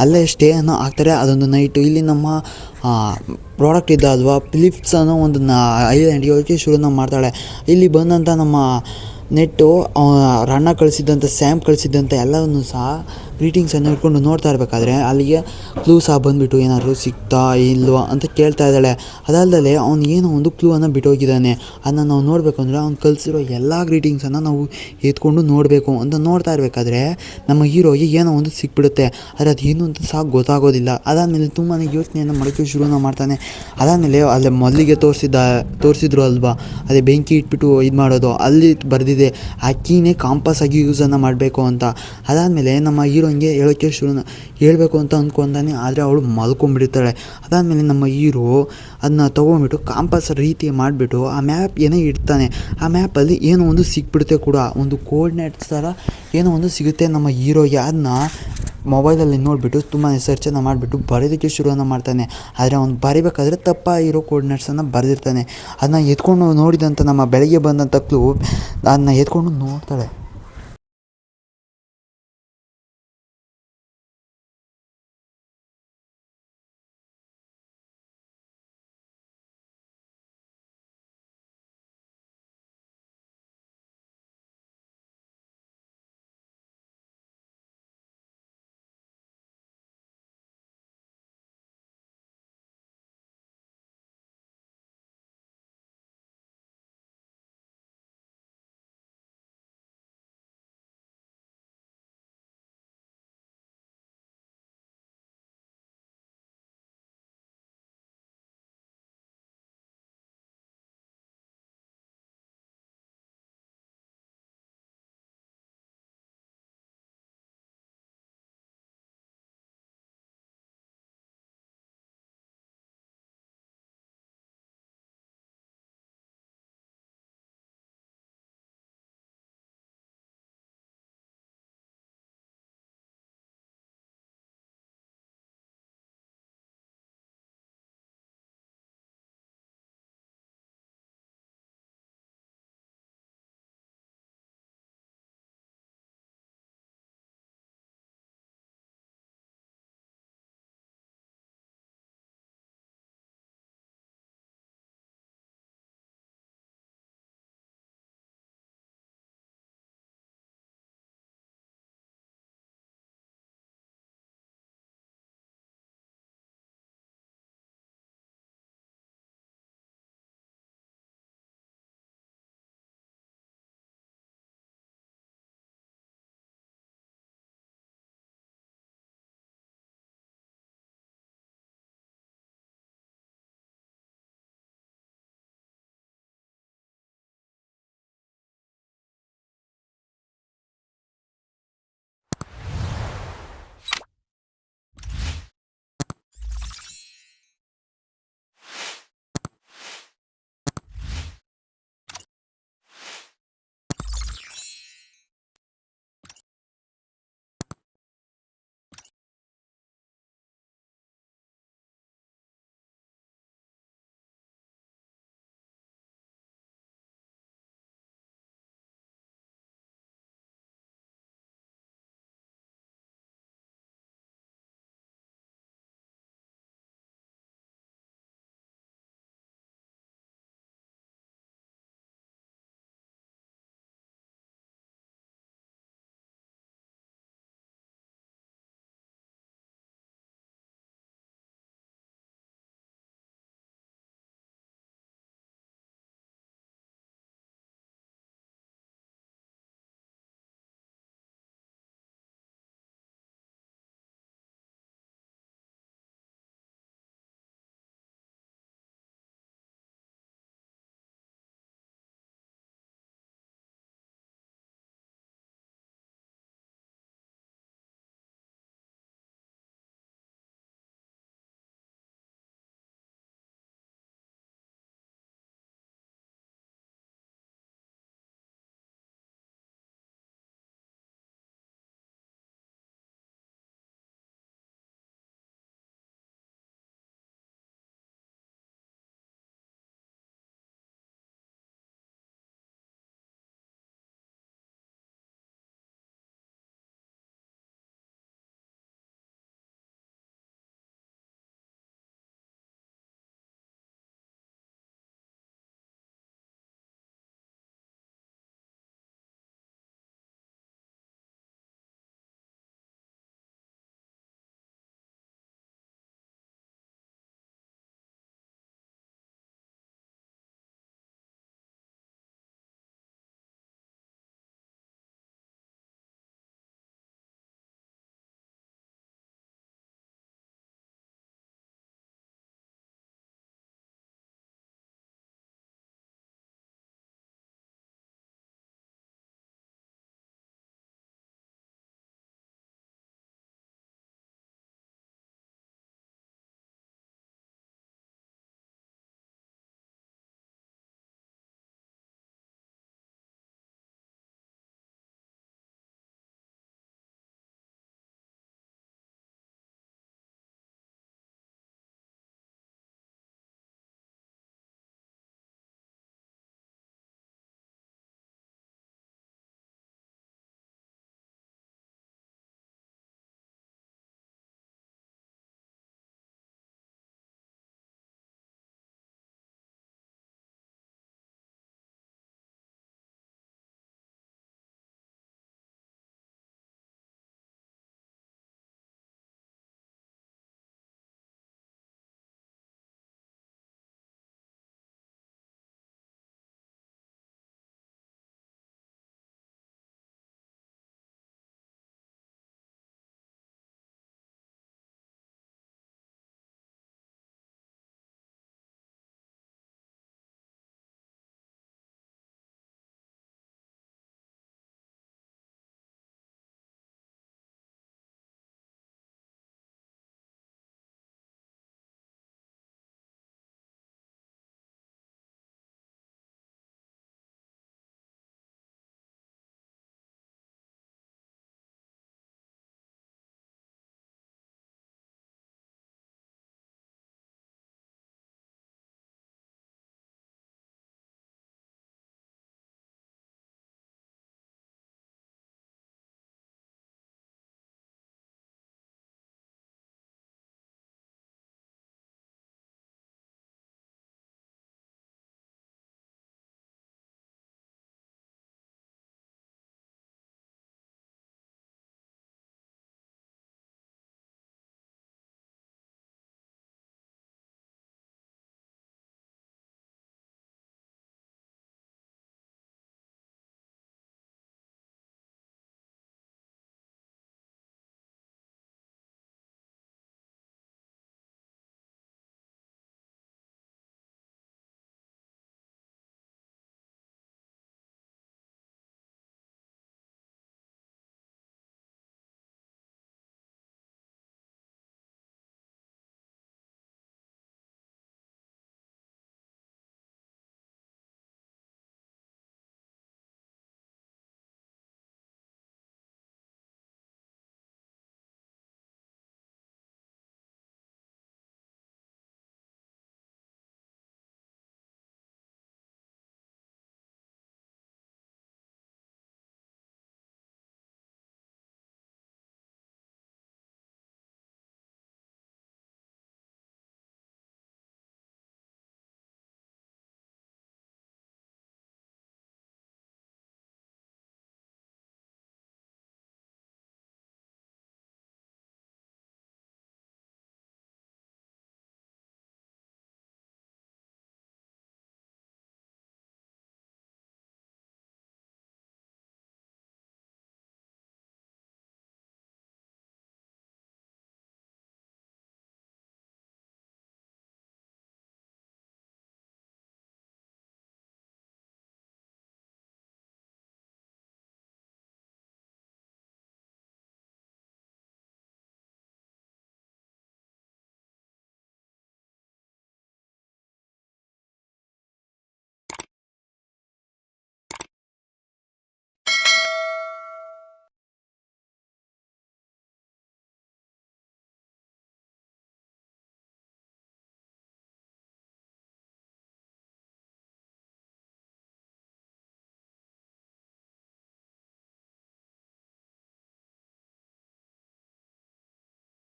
ಅಲ್ಲೇ ಸ್ಟೇಯನ್ನು ಆಗ್ತಾರೆ ಅದೊಂದು ನೈಟು. ಇಲ್ಲಿ ನಮ್ಮ ಪ್ರಾಡಕ್ಟ್ ಇದ್ದ ಅಲ್ವಾ, ಫಿಲಿಪ್ಸ್ ಅನ್ನೋ ಒಂದು ಐಲ್ಯಾಂಡ್ಗೆ ಹೋಗಿ ಶುರುನ ಮಾಡ್ತಾಳೆ. ಇಲ್ಲಿ ಬಂದಂಥ ನಮ್ಮ ನೆಟ್ಟು ರಣ್ಣ ಕಳಿಸಿದ್ದಂಥ ಸ್ಯಾಮ್ ಕಳಿಸಿದ್ದಂಥ ಎಲ್ಲವನ್ನು ಸಹ ಗ್ರೀಟಿಂಗ್ಸನ್ನು ಇಟ್ಕೊಂಡು ನೋಡ್ತಾ ಇರಬೇಕಾದ್ರೆ ಅಲ್ಲಿಗೆ ಕ್ಲೂ ಸಹ ಬಂದುಬಿಟ್ಟು ಏನಾದರೂ ಸಿಗ್ತಾ ಇಲ್ವಾ ಅಂತ ಕೇಳ್ತಾ ಇದ್ದಾಳೆ. ಅದಲ್ಲದೆ ಅವ್ನು ಏನೋ ಒಂದು ಕ್ಲೂವನ್ನು ಬಿಟ್ಟೋಗಿದ್ದಾನೆ, ಅದನ್ನು ನಾವು ನೋಡಬೇಕಂದ್ರೆ ಅವ್ನು ಕಲಿಸಿರೋ ಎಲ್ಲ ಗ್ರೀಟಿಂಗ್ಸನ್ನು ನಾವು ಎತ್ಕೊಂಡು ನೋಡಬೇಕು ಅಂತ ನೋಡ್ತಾ ಇರಬೇಕಾದ್ರೆ ನಮ್ಮ ಹೀರೋಗೆ ಏನೋ ಒಂದು ಸಿಕ್ಬಿಡುತ್ತೆ. ಆದರೆ ಅದು ಏನು ಅಂತ ಸಹ ಗೊತ್ತಾಗೋದಿಲ್ಲ. ಅದಾದಮೇಲೆ ತುಂಬಾ ಯೋಚನೆಯನ್ನು ಮಾಡೋಕ್ಕೆ ಶುರುನ ಮಾಡ್ತಾನೆ. ಅದಾದಮೇಲೆ ಅಲ್ಲೇ ಮೊದಲಿಗೆ ತೋರಿಸಿದ್ರು ಅಲ್ವಾ, ಅದೇ ಬೆಂಕಿ ಇಟ್ಬಿಟ್ಟು ಇದು ಮಾಡೋದು, ಅಲ್ಲಿ ಬರೆದಿದೆ ಆ ಕೀನೇ ಕಾಂಪಾಸ್ ಆಗಿ ಯೂಸನ್ನು ಮಾಡಬೇಕು ಅಂತ. ಅದಾದಮೇಲೆ ನಮ್ಮ ಹೀರೋ ಹೀರೋಯಿನ್ಗೆ ಹೇಳೋಕ್ಕೆ ಹೇಳಬೇಕು ಅಂತ ಅಂದ್ಕೊಂತಾನೆ. ಆದರೆ ಅವಳು ಮಲ್ಕೊಂಡ್ಬಿಡ್ತಾಳೆ. ಅದಾದಮೇಲೆ ನಮ್ಮ ಹೀರೋ ಅದನ್ನ ತೊಗೊಂಡ್ಬಿಟ್ಟು ಕಾಂಪಾಸ್ ರೀತಿ ಮಾಡಿಬಿಟ್ಟು ಆ ಮ್ಯಾಪ್ ಏನೋ ಇಡ್ತಾನೆ. ಆ ಮ್ಯಾಪಲ್ಲಿ ಏನೋ ಒಂದು ಸಿಕ್ಬಿಡುತ್ತೆ ಕೂಡ, ಒಂದು ಕೋರ್ಡಿನೇಟ್ಸ್ ಥರ ಏನೋ ಒಂದು ಸಿಗುತ್ತೆ ನಮ್ಮ ಹೀರೋಗೆ. ಅದನ್ನ ಮೊಬೈಲಲ್ಲಿ ನೋಡಿಬಿಟ್ಟು ತುಂಬಾ ಸರ್ಚನ್ನು ಮಾಡಿಬಿಟ್ಟು ಬರೆಯೋದಕ್ಕೆ ಶುರುವನ್ನು ಮಾಡ್ತಾನೆ. ಆದರೆ ಅವ್ನು ಬರಿಬೇಕಾದ್ರೆ ತಪ್ಪಾಗಿರೋ ಕೋರ್ಡಿನೇಟ್ಸನ್ನು ಬರೆದಿರ್ತಾನೆ. ಅದನ್ನ ಎತ್ಕೊಂಡು ನೋಡಿದಂಥ ನಮ್ಮ ಬೆಳಗ್ಗೆ ಬಂದಂಥ ಕ್ಲೂ ಅದನ್ನ ಎತ್ಕೊಂಡು ನೋಡ್ತಾಳೆ.